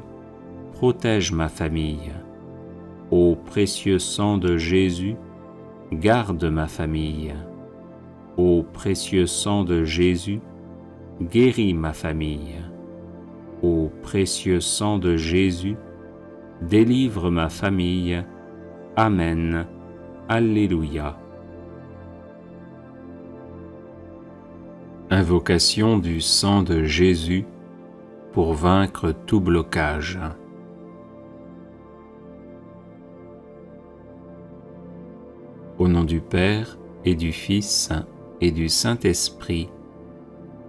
protège ma famille. Ô précieux sang de Jésus, garde ma famille. Ô précieux sang de Jésus, guéris ma famille. Ô précieux sang de Jésus, délivre ma famille. Amen. Alléluia. Invocation du sang de Jésus pour vaincre tout blocage. Au nom du Père et du Fils et du Saint-Esprit.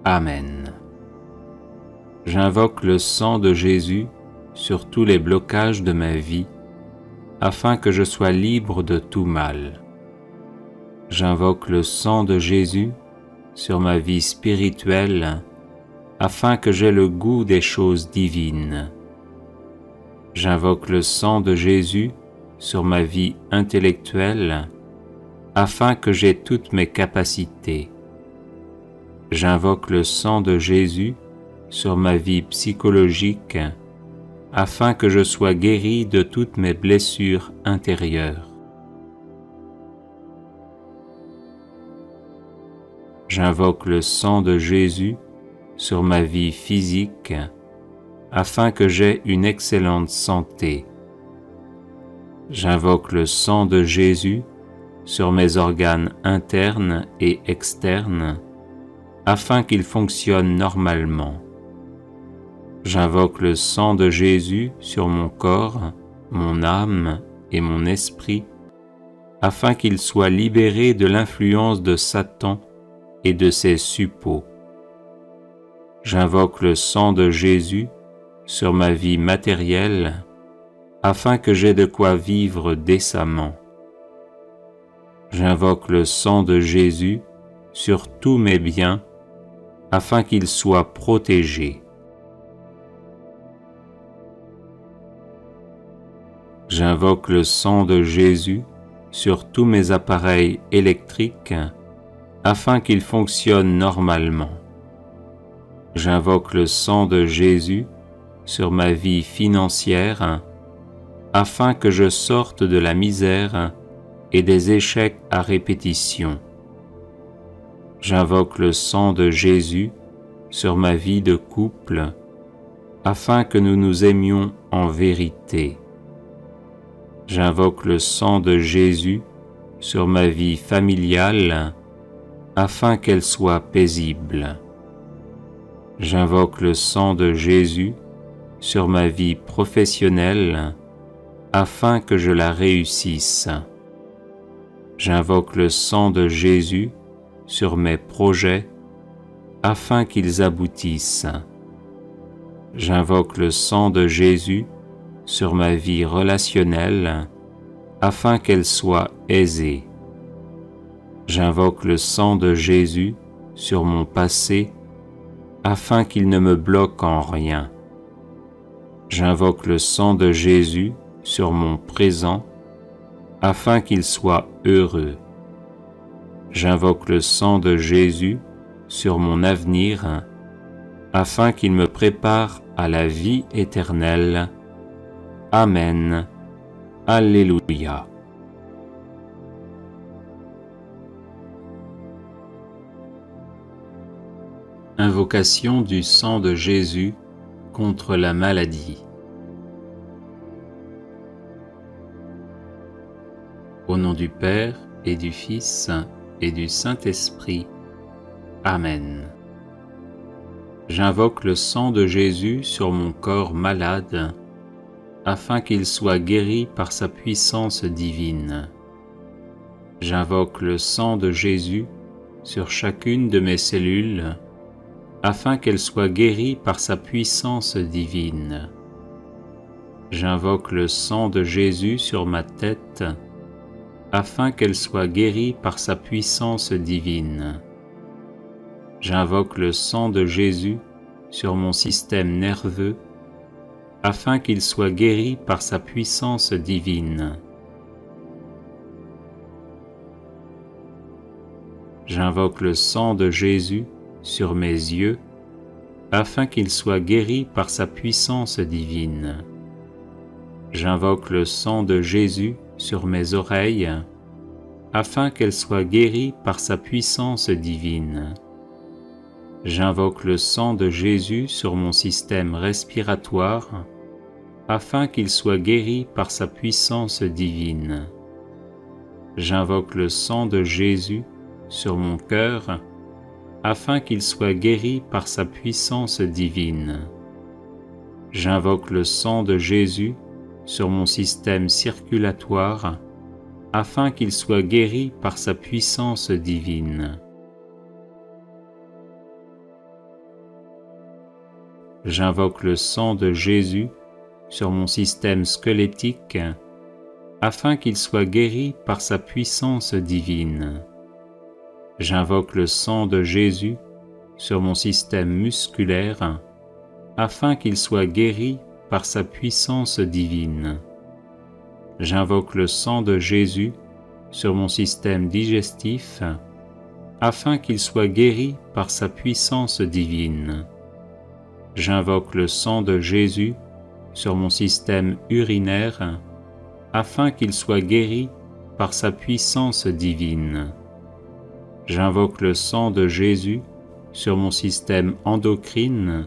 Amen. J'invoque le sang de Jésus sur tous les blocages de ma vie, afin que je sois libre de tout mal. J'invoque le sang de Jésus sur ma vie spirituelle, afin que j'aie le goût des choses divines. J'invoque le sang de Jésus sur ma vie intellectuelle, afin que j'aie toutes mes capacités. J'invoque le sang de Jésus sur ma vie psychologique, afin que je sois guéri de toutes mes blessures intérieures. J'invoque le sang de Jésus sur ma vie physique, afin que j'aie une excellente santé. J'invoque le sang de Jésus sur mes organes internes et externes, afin qu'ils fonctionnent normalement. J'invoque le sang de Jésus sur mon corps, mon âme et mon esprit, afin qu'ils soient libérés de l'influence de Satan et de ses suppôts. J'invoque le sang de Jésus sur ma vie matérielle, afin que j'aie de quoi vivre décemment. J'invoque le sang de Jésus sur tous mes biens, afin qu'ils soient protégés. J'invoque le sang de Jésus sur tous mes appareils électriques, afin qu'ils fonctionnent normalement. J'invoque le sang de Jésus sur ma vie financière, afin que je sorte de la misère et des échecs à répétition. J'invoque le sang de Jésus sur ma vie de couple, afin que nous nous aimions en vérité. J'invoque le sang de Jésus sur ma vie familiale, afin qu'elle soit paisible. J'invoque le sang de Jésus sur ma vie professionnelle, afin que je la réussisse. J'invoque le sang de Jésus sur mes projets, afin qu'ils aboutissent. J'invoque le sang de Jésus sur ma vie relationnelle afin qu'elle soit aisée. J'invoque le sang de Jésus sur mon passé afin qu'il ne me bloque en rien. J'invoque le sang de Jésus sur mon présent afin qu'il soit heureux. J'invoque le sang de Jésus sur mon avenir afin qu'il me prépare à la vie éternelle. Amen. Alléluia. Invocation du sang de Jésus contre la maladie. Au nom du Père et du Fils et du Saint-Esprit. Amen. J'invoque le sang de Jésus sur mon corps malade, afin qu'il soit guéri par sa puissance divine. J'invoque le sang de Jésus sur chacune de mes cellules, afin qu'elles soient guéries par sa puissance divine. J'invoque le sang de Jésus sur ma tête, afin qu'elle soit guérie par sa puissance divine. J'invoque le sang de Jésus sur mon système nerveux, afin qu'il soit guéri par sa puissance divine. J'invoque le sang de Jésus sur mes yeux, afin qu'ils soient guéris par sa puissance divine. J'invoque le sang de Jésus sur mes oreilles, afin qu'elles soient guéries par sa puissance divine. J'invoque le sang de Jésus sur mon système respiratoire, afin qu'il soit guéri par sa puissance divine. J'invoque le sang de Jésus sur mon cœur, afin qu'il soit guéri par sa puissance divine. J'invoque le sang de Jésus sur mon système circulatoire, afin qu'il soit guéri par sa puissance divine. J'invoque le sang de Jésus sur mon système squelettique, afin qu'il soit guéri par sa puissance divine. J'invoque le sang de Jésus sur mon système musculaire, afin qu'il soit guéri par sa puissance divine. J'invoque le sang de Jésus sur mon système digestif, afin qu'il soit guéri par sa puissance divine. J'invoque le sang de Jésus sur mon système urinaire, afin qu'il soit guéri par sa puissance divine. J'invoque le sang de Jésus sur mon système endocrine,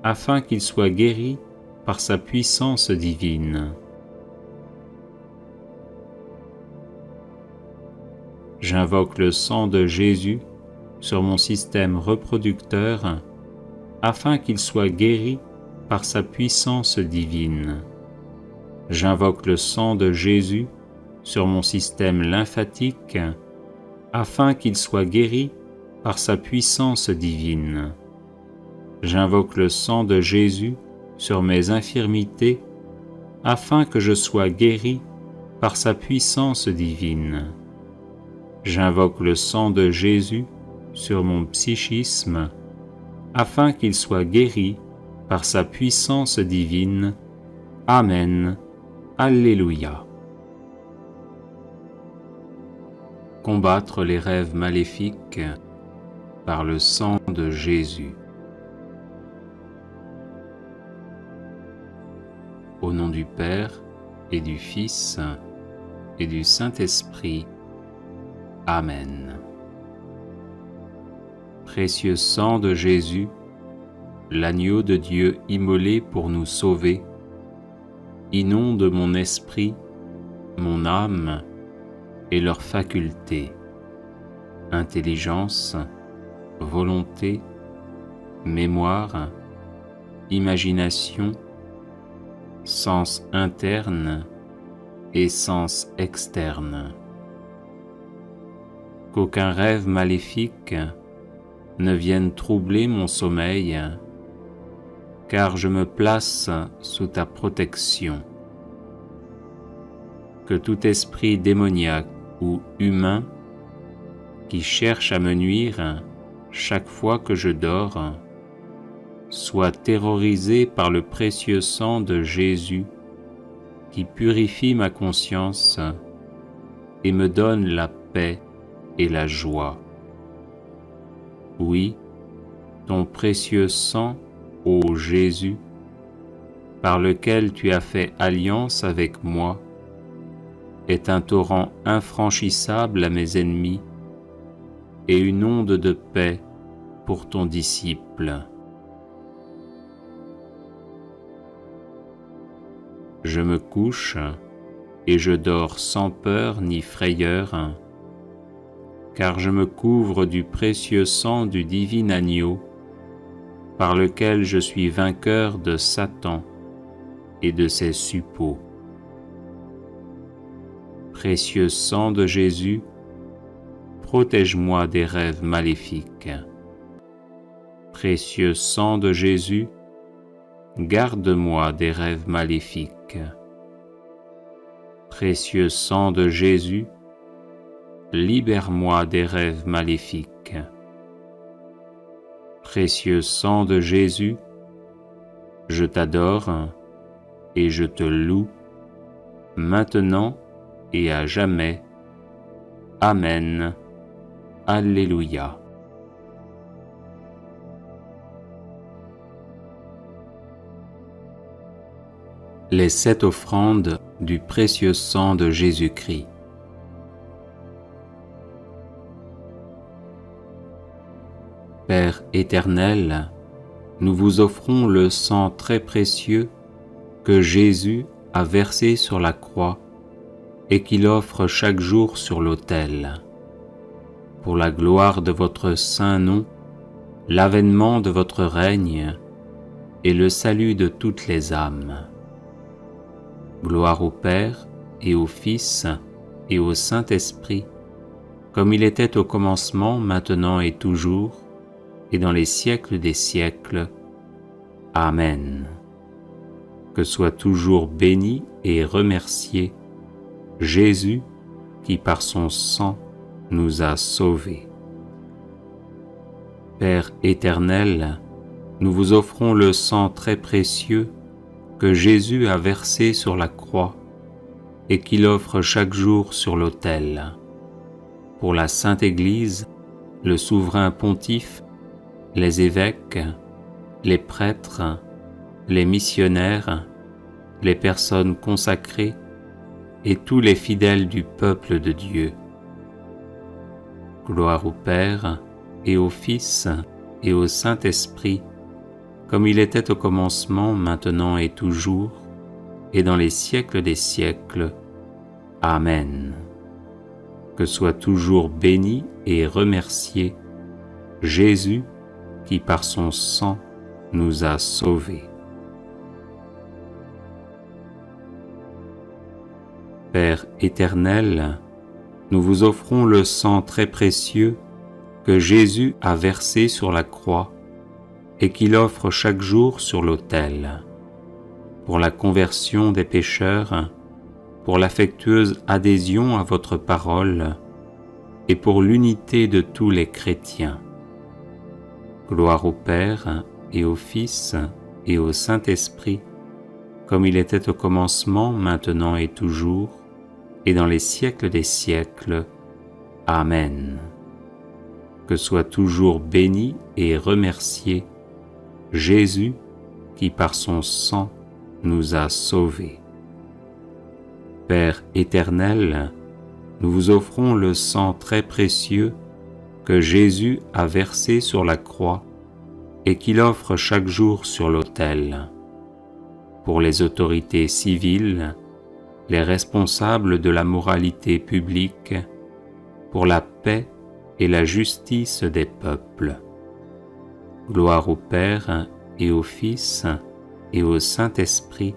afin qu'il soit guéri par sa puissance divine. J'invoque le sang de Jésus sur mon système reproducteur, afin qu'il soit guéri par sa puissance divine. J'invoque le sang de Jésus sur mon système lymphatique, afin qu'il soit guéri par sa puissance divine. J'invoque le sang de Jésus sur mes infirmités, afin que je sois guéri par sa puissance divine. J'invoque le sang de Jésus sur mon psychisme, afin qu'il soit guéri par sa puissance divine. Amen. Alléluia. Combattre les rêves maléfiques par le sang de Jésus. Au nom du Père et du Fils et du Saint-Esprit. Amen. Précieux sang de Jésus, l'agneau de Dieu immolé pour nous sauver, inonde mon esprit, mon âme et leurs facultés, intelligence, volonté, mémoire, imagination, sens interne et sens externe. Qu'aucun rêve maléfique ne vienne troubler mon sommeil, car je me place sous ta protection. Que tout esprit démoniaque ou humain qui cherche à me nuire chaque fois que je dors soit terrorisé par le précieux sang de Jésus qui purifie ma conscience et me donne la paix et la joie. Oui, ton précieux sang, ô Jésus, par lequel tu as fait alliance avec moi, est un torrent infranchissable à mes ennemis et une onde de paix pour ton disciple. Je me couche et je dors sans peur ni frayeur, car je me couvre du précieux sang du divin agneau, par lequel je suis vainqueur de Satan et de ses suppôts. Précieux sang de Jésus, protège-moi des rêves maléfiques. Précieux sang de Jésus, garde-moi des rêves maléfiques. Précieux sang de Jésus, libère-moi des rêves maléfiques. Précieux sang de Jésus, je t'adore et je te loue, maintenant et à jamais. Amen. Alléluia. Les 7 offrandes du précieux sang de Jésus-Christ. Père éternel, nous vous offrons le sang très précieux que Jésus a versé sur la croix et qu'il offre chaque jour sur l'autel. Pour la gloire de votre saint nom, l'avènement de votre règne et le salut de toutes les âmes. Gloire au Père et au Fils et au Saint-Esprit, comme il était au commencement, maintenant et toujours, et dans les siècles des siècles. Amen. Que soit toujours béni et remercié Jésus qui par son sang nous a sauvés. Père éternel, nous vous offrons le sang très précieux que Jésus a versé sur la croix et qu'il offre chaque jour sur l'autel. Pour la Sainte Église, le souverain pontife, les évêques, les prêtres, les missionnaires, les personnes consacrées et tous les fidèles du peuple de Dieu. Gloire au Père et au Fils et au Saint-Esprit, comme il était au commencement, maintenant et toujours, et dans les siècles des siècles. Amen. Que soit toujours béni et remercié Jésus qui par son sang nous a sauvés. Père éternel, nous vous offrons le sang très précieux que Jésus a versé sur la croix et qu'il offre chaque jour sur l'autel. Pour la conversion des pécheurs, pour l'affectueuse adhésion à votre parole et pour l'unité de tous les chrétiens. Gloire au Père et au Fils et au Saint-Esprit, comme il était au commencement, maintenant et toujours, et dans les siècles des siècles. Amen. Que soit toujours béni et remercié Jésus qui par son sang nous a sauvés. Père éternel, nous vous offrons le sang très précieux que Jésus a versé sur la croix et qu'il offre chaque jour sur l'autel. Pour les autorités civiles, les responsables de la moralité publique, pour la paix et la justice des peuples. Gloire au Père et au Fils et au Saint-Esprit,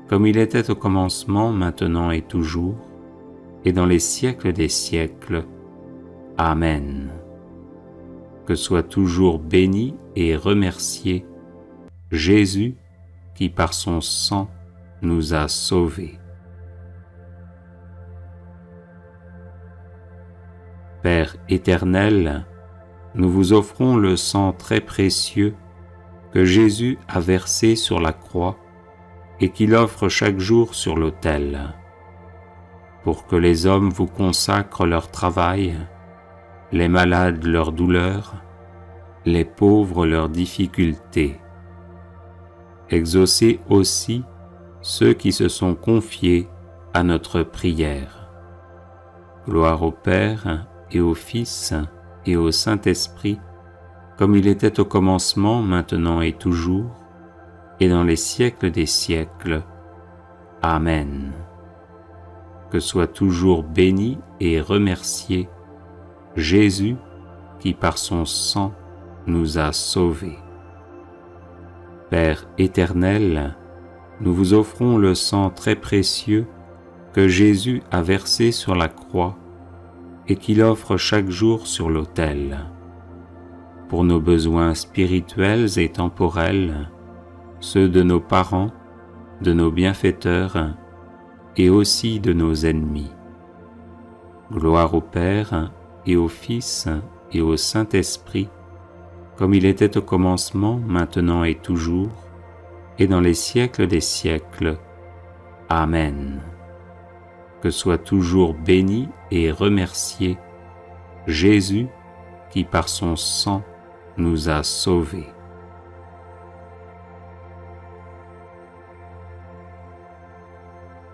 comme il était au commencement, maintenant et toujours, et dans les siècles des siècles. Amen. Que soit toujours béni et remercié Jésus qui par son sang nous a sauvés. Père éternel, nous vous offrons le sang très précieux que Jésus a versé sur la croix et qu'il offre chaque jour sur l'autel, pour que les hommes vous consacrent leur travail, les malades leur douleur, les pauvres leurs difficultés. Exaucez aussi ceux qui se sont confiés à notre prière. Gloire au Père et au Fils et au Saint-Esprit, comme il était au commencement, maintenant et toujours, et dans les siècles des siècles. Amen. Que soit toujours béni et remercié Jésus qui par son sang nous a sauvés. Père éternel, nous vous offrons le sang très précieux que Jésus a versé sur la croix et qu'il offre chaque jour sur l'autel. Pour nos besoins spirituels et temporels, ceux de nos parents, de nos bienfaiteurs et aussi de nos ennemis. Gloire au Père et au Fils et au Saint-Esprit, comme il était au commencement, maintenant et toujours, et dans les siècles des siècles. Amen. Que soit toujours béni et remercié Jésus qui par son sang nous a sauvés.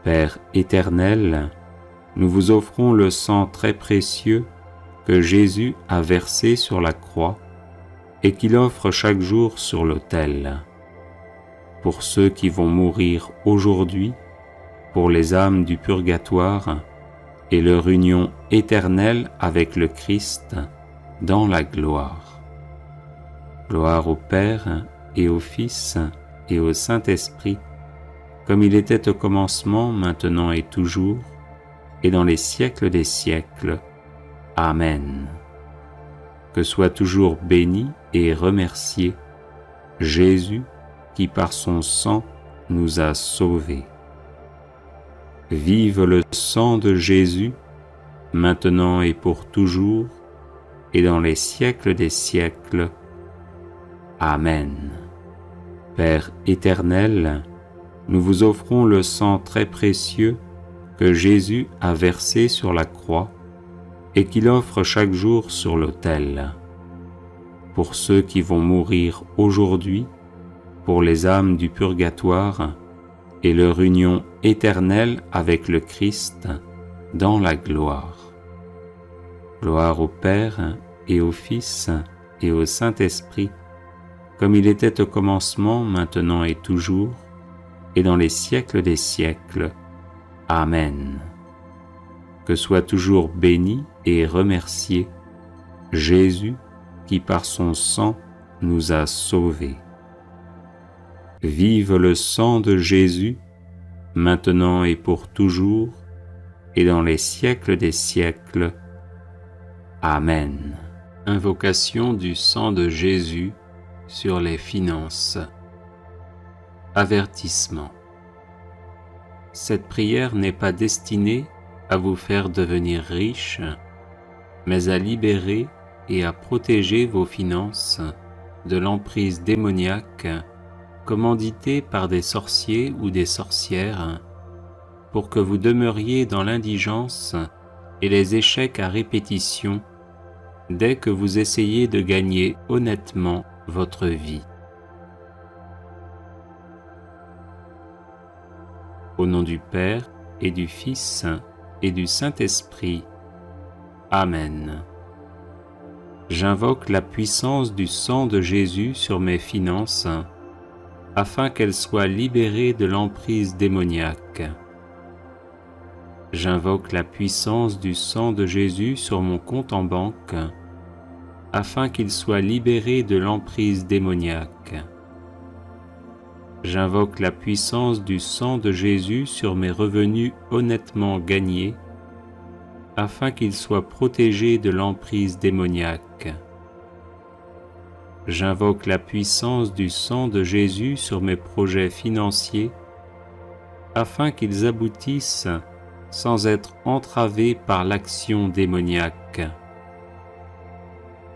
Père éternel, nous vous offrons le sang très précieux que Jésus a versé sur la croix et qu'il offre chaque jour sur l'autel. Pour ceux qui vont mourir aujourd'hui, pour les âmes du purgatoire et leur union éternelle avec le Christ dans la gloire. Gloire au Père et au Fils et au Saint-Esprit, comme il était au commencement, maintenant et toujours, et dans les siècles des siècles. Amen. Que soit toujours béni et remercié Jésus qui par son sang nous a sauvés. Vive le sang de Jésus, maintenant et pour toujours, et dans les siècles des siècles. Amen. Père éternel, nous vous offrons le sang très précieux que Jésus a versé sur la croix et qu'il offre chaque jour sur l'autel. Pour ceux qui vont mourir aujourd'hui, pour les âmes du purgatoire et leur union éternelle avec le Christ dans la gloire. Gloire au Père et au Fils et au Saint-Esprit, comme il était au commencement, maintenant et toujours, et dans les siècles des siècles. Amen. Que soit toujours béni et remercié Jésus qui par son sang nous a sauvés. Vive le sang de Jésus, maintenant et pour toujours, et dans les siècles des siècles. Amen. Invocation du sang de Jésus sur les finances. Avertissement. Cette prière n'est pas destinée à vous faire devenir riche, mais à libérer et à protéger vos finances de l'emprise démoniaque commanditée par des sorciers ou des sorcières pour que vous demeuriez dans l'indigence et les échecs à répétition dès que vous essayez de gagner honnêtement votre vie. Au nom du Père et du Fils et du Saint-Esprit. Amen. J'invoque la puissance du sang de Jésus sur mes finances, afin qu'elles soient libérées de l'emprise démoniaque. J'invoque la puissance du sang de Jésus sur mon compte en banque, afin qu'il soit libéré de l'emprise démoniaque. J'invoque la puissance du sang de Jésus sur mes revenus honnêtement gagnés, afin qu'ils soient protégés de l'emprise démoniaque. J'invoque la puissance du sang de Jésus sur mes projets financiers afin qu'ils aboutissent sans être entravés par l'action démoniaque.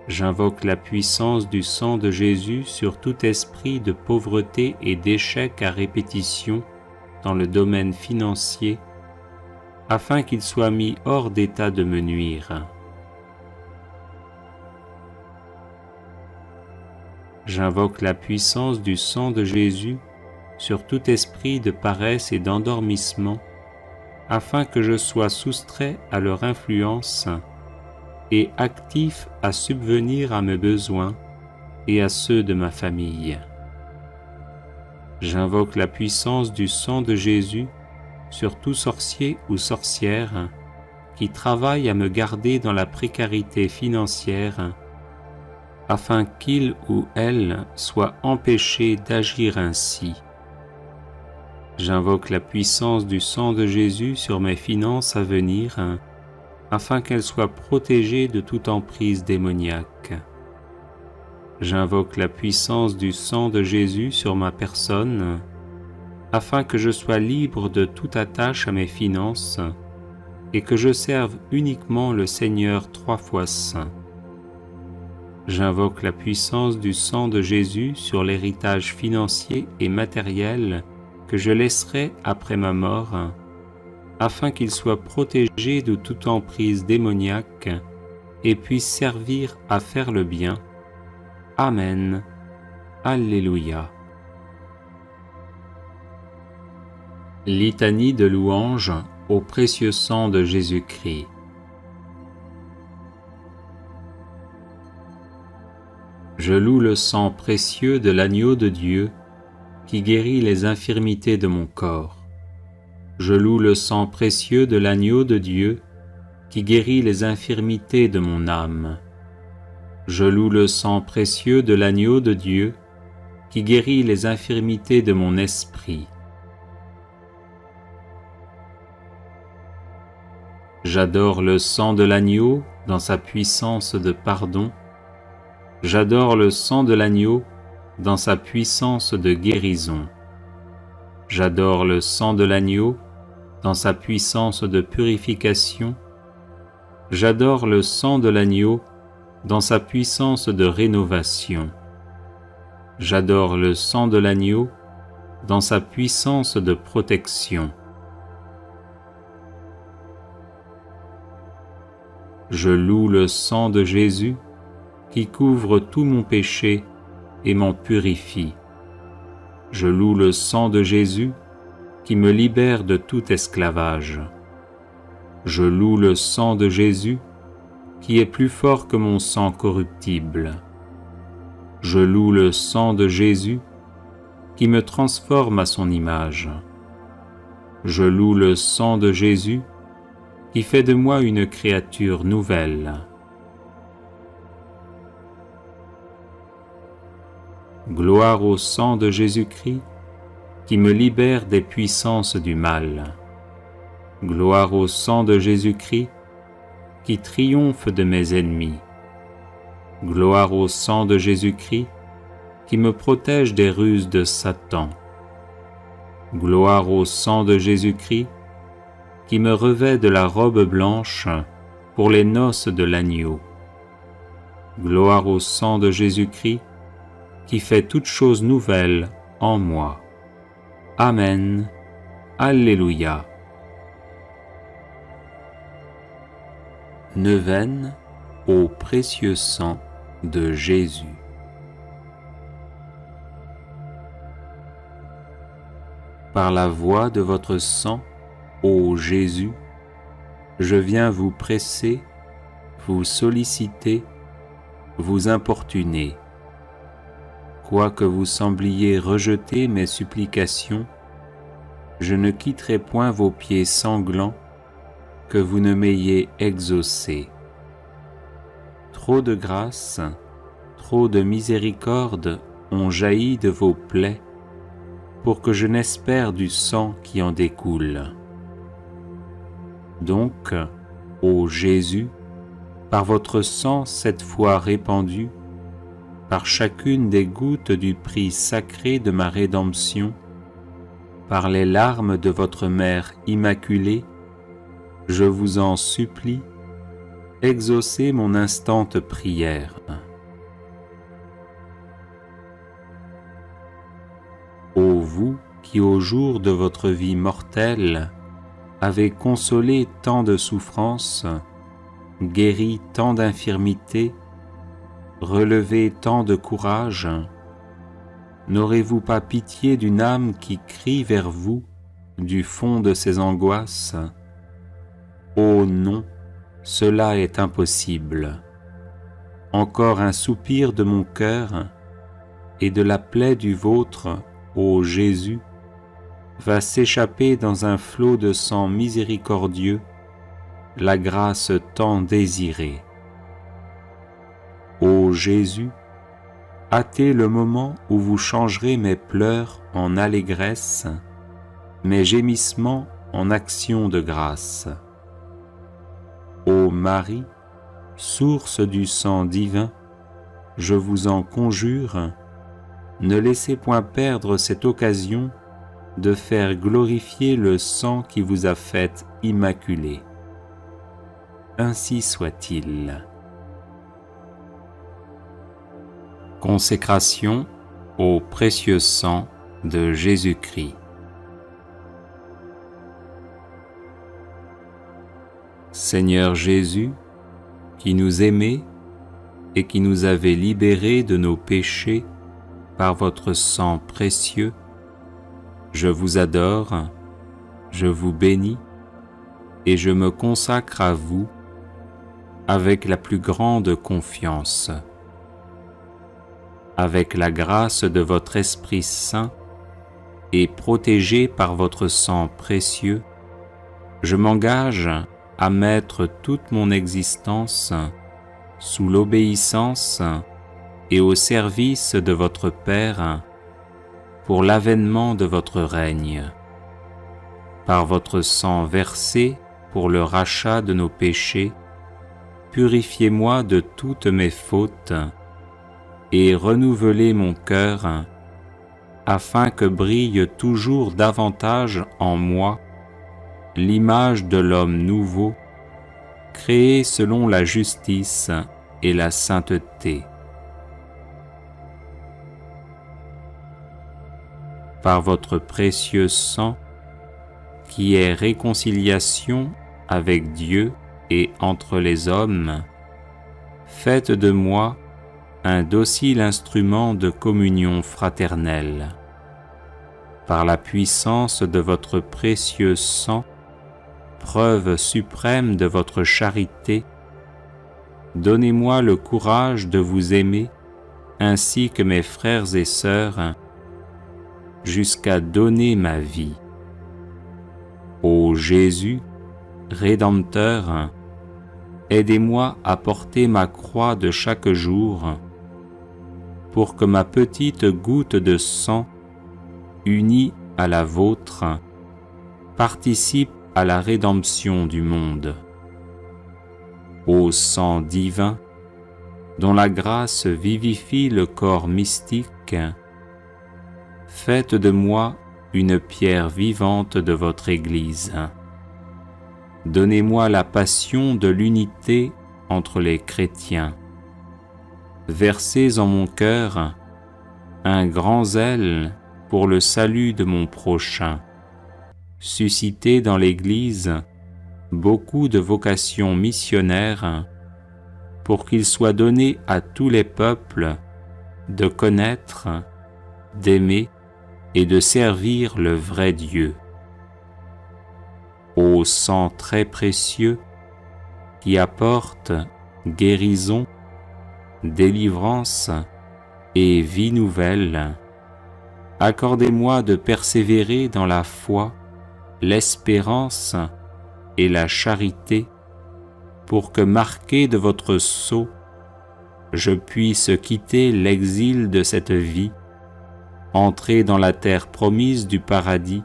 J'invoque la puissance du sang de Jésus sur tout esprit de pauvreté et d'échec à répétition dans le domaine financier afin qu'il soit mis hors d'état de me nuire. J'invoque la puissance du sang de Jésus sur tout esprit de paresse et d'endormissement, afin que je sois soustrait à leur influence et actif à subvenir à mes besoins et à ceux de ma famille. J'invoque la puissance du sang de Jésus sur tout sorcier ou sorcière qui travaille à me garder dans la précarité financière, afin qu'il ou elle soit empêché d'agir ainsi. J'invoque la puissance du sang de Jésus sur mes finances à venir, afin qu'elles soient protégées de toute emprise démoniaque. J'invoque la puissance du sang de Jésus sur ma personne, afin que je sois libre de toute attache à mes finances et que je serve uniquement le Seigneur 3 fois saint. J'invoque la puissance du sang de Jésus sur l'héritage financier et matériel que je laisserai après ma mort, afin qu'il soit protégé de toute emprise démoniaque et puisse servir à faire le bien. Amen. Alléluia. Litanie de louange au précieux sang de Jésus-Christ. Je loue le sang précieux de l'agneau de Dieu qui guérit les infirmités de mon corps. Je loue le sang précieux de l'agneau de Dieu qui guérit les infirmités de mon âme. Je loue le sang précieux de l'agneau de Dieu qui guérit les infirmités de mon esprit. J'adore le sang de l'agneau dans sa puissance de pardon. J'adore le sang de l'agneau dans sa puissance de guérison. J'adore le sang de l'agneau dans sa puissance de purification. J'adore le sang de l'agneau dans sa puissance de rénovation. J'adore le sang de l'agneau dans sa puissance de protection. Je loue le sang de Jésus qui couvre tout mon péché et m'en purifie. Je loue le sang de Jésus qui me libère de tout esclavage. Je loue le sang de Jésus qui est plus fort que mon sang corruptible. Je loue le sang de Jésus qui me transforme à son image. Je loue le sang de Jésus qui fait de moi une créature nouvelle. Gloire au sang de Jésus-Christ qui me libère des puissances du mal. Gloire au sang de Jésus-Christ qui triomphe de mes ennemis. Gloire au sang de Jésus-Christ qui me protège des ruses de Satan. Gloire au sang de Jésus-Christ qui me revêt de la robe blanche pour les noces de l'agneau. Gloire au sang de Jésus-Christ qui fait toutes choses nouvelles en moi. Amen. Alléluia. Neuvaine au précieux sang de Jésus. Par la voie de votre sang, ô Jésus, je viens vous presser, vous solliciter, vous importuner. Quoique vous sembliez rejeter mes supplications, je ne quitterai point vos pieds sanglants, que vous ne m'ayez exaucé. Trop de grâce, trop de miséricorde ont jailli de vos plaies, pour que je n'espère du sang qui en découle. Donc, ô Jésus, par votre sang cette fois répandu, par chacune des gouttes du prix sacré de ma rédemption, par les larmes de votre Mère Immaculée, je vous en supplie, exaucez mon instante prière. Ô vous qui au jour de votre vie mortelle avez consolé tant de souffrances, guéri tant d'infirmités, relevé tant de courage, n'aurez-vous pas pitié d'une âme qui crie vers vous du fond de ses angoisses? Oh non, cela est impossible. Encore un soupir de mon cœur et de la plaie du vôtre, ô Jésus, va s'échapper dans un flot de sang miséricordieux, la grâce tant désirée. Ô Jésus, hâtez le moment où vous changerez mes pleurs en allégresse, mes gémissements en actions de grâce. Ô Marie, source du sang divin, je vous en conjure, ne laissez point perdre cette occasion de faire glorifier le sang qui vous a faite immaculée. Ainsi soit-il. Consécration au précieux sang de Jésus-Christ. Seigneur Jésus, qui nous aimez et qui nous avez libérés de nos péchés par votre sang précieux, je vous adore, je vous bénis et je me consacre à vous avec la plus grande confiance. Avec la grâce de votre Esprit Saint et protégé par votre sang précieux, je m'engage à mettre toute mon existence sous l'obéissance et au service de votre Père pour l'avènement de votre règne. Par votre sang versé pour le rachat de nos péchés, purifiez-moi de toutes mes fautes et renouvelez mon cœur afin que brille toujours davantage en moi l'image de l'homme nouveau, créé selon la justice et la sainteté. Par votre précieux sang, qui est réconciliation avec Dieu et entre les hommes, faites de moi un docile instrument de communion fraternelle. Par la puissance de votre précieux sang, preuve suprême de votre charité, donnez-moi le courage de vous aimer ainsi que mes frères et sœurs, jusqu'à donner ma vie. Ô Jésus, Rédempteur, aidez-moi à porter ma croix de chaque jour, pour que ma petite goutte de sang, unie à la vôtre, participe à la rédemption du monde. Ô sang divin, dont la grâce vivifie le corps mystique, faites de moi une pierre vivante de votre Église. Donnez-moi la passion de l'unité entre les chrétiens. Versez en mon cœur un grand zèle pour le salut de mon prochain. Suscitez dans l'Église beaucoup de vocations missionnaires pour qu'il soit donné à tous les peuples de connaître, d'aimer et de servir le vrai Dieu. Ô sang très précieux qui apporte guérison, délivrance et vie nouvelle, accordez-moi de persévérer dans la foi, l'espérance et la charité, pour que, marqué de votre sceau, je puisse quitter l'exil de cette vie, entrer dans la terre promise du paradis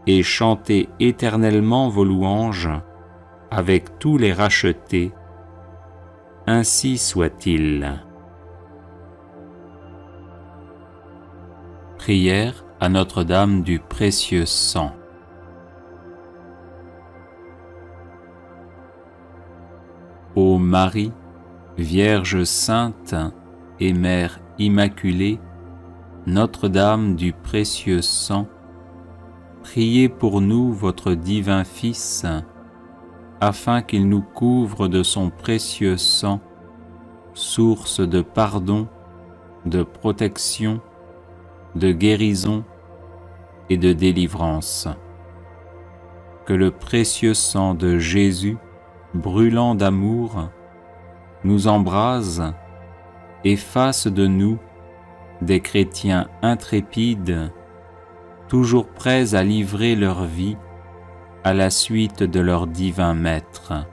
et chanter éternellement vos louanges avec tous les rachetés. Ainsi soit-il. Prière à Notre-Dame du précieux sang. Ô Marie, Vierge sainte et Mère immaculée, Notre-Dame du précieux sang, priez pour nous votre divin Fils, afin qu'il nous couvre de son précieux sang, source de pardon, de protection, de guérison et de délivrance. Que le précieux sang de Jésus, brûlant d'amour, nous embrase et fasse de nous des chrétiens intrépides, toujours prêts à livrer leur vie à la suite de leur divin Maître.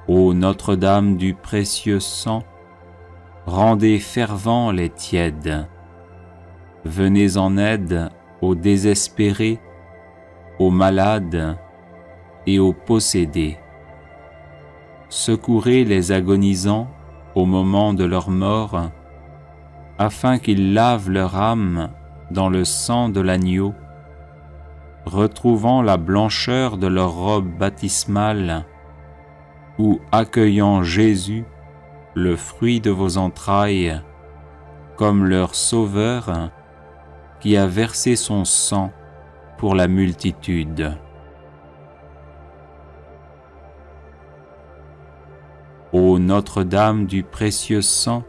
Ô Notre-Dame du précieux sang, rendez fervents les tièdes. Venez en aide aux désespérés, aux malades et aux possédés. Secourez les agonisants au moment de leur mort, afin qu'ils lavent leur âme dans le sang de l'agneau, retrouvant la blancheur de leur robe baptismale, ou accueillant Jésus, le fruit de vos entrailles, comme leur Sauveur, qui a versé son sang pour la multitude. Ô Notre-Dame du précieux sang,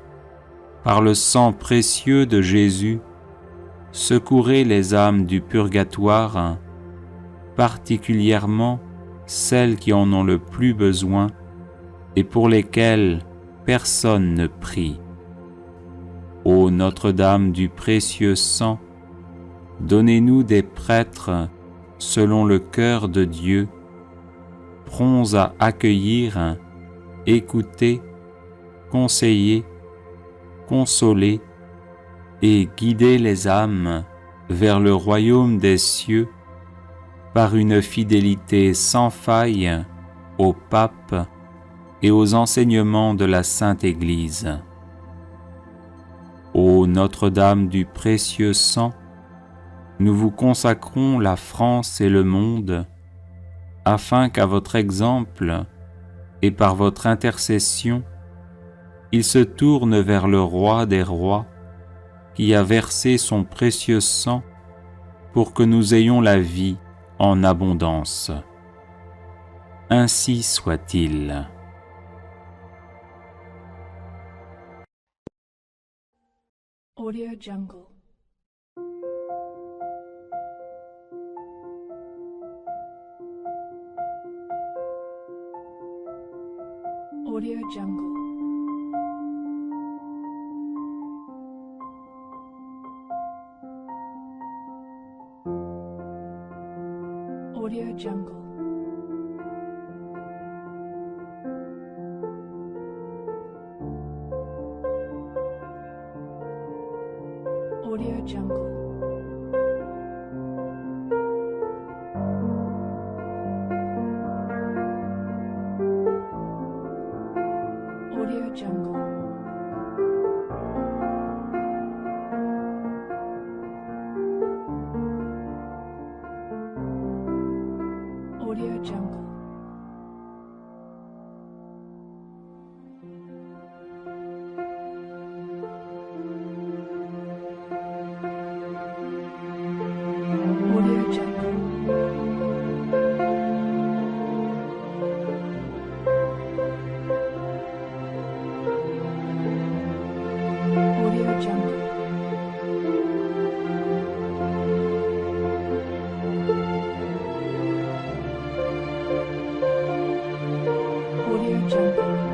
par le sang précieux de Jésus, secourez les âmes du purgatoire, particulièrement celles qui en ont le plus besoin et pour lesquelles personne ne prie. Ô Notre-Dame du précieux sang, donnez-nous des prêtres selon le cœur de Dieu, prompts à accueillir, écouter, conseiller, consoler et guider les âmes vers le royaume des cieux par une fidélité sans faille au pape et aux enseignements de la Sainte Église. Ô Notre-Dame du précieux sang, nous vous consacrons la France et le monde, afin qu'à votre exemple et par votre intercession, ils se tournent vers le Roi des rois, qui a versé son précieux sang pour que nous ayons la vie en abondance. Ainsi soit-il. Audio Jungle. Audio Jungle. Audio Jungle. Audio Jungle. Audio Jungle. Audio Jungle. Audio Jungle. Audio Jungle. Audio Jungle. Audio Jungle. Audio Jungle.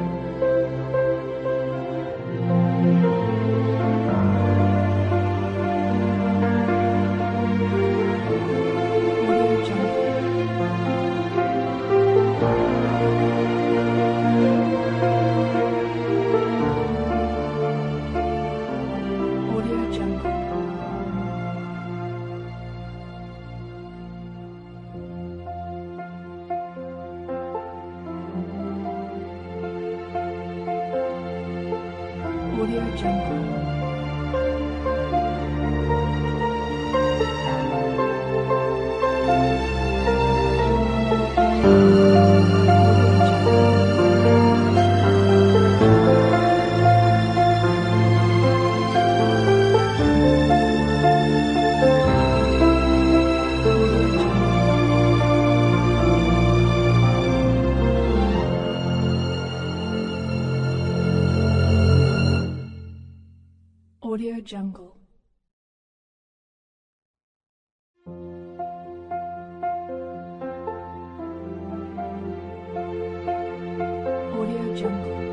Audio Jungle. Audio Jungle. Audio Jungle.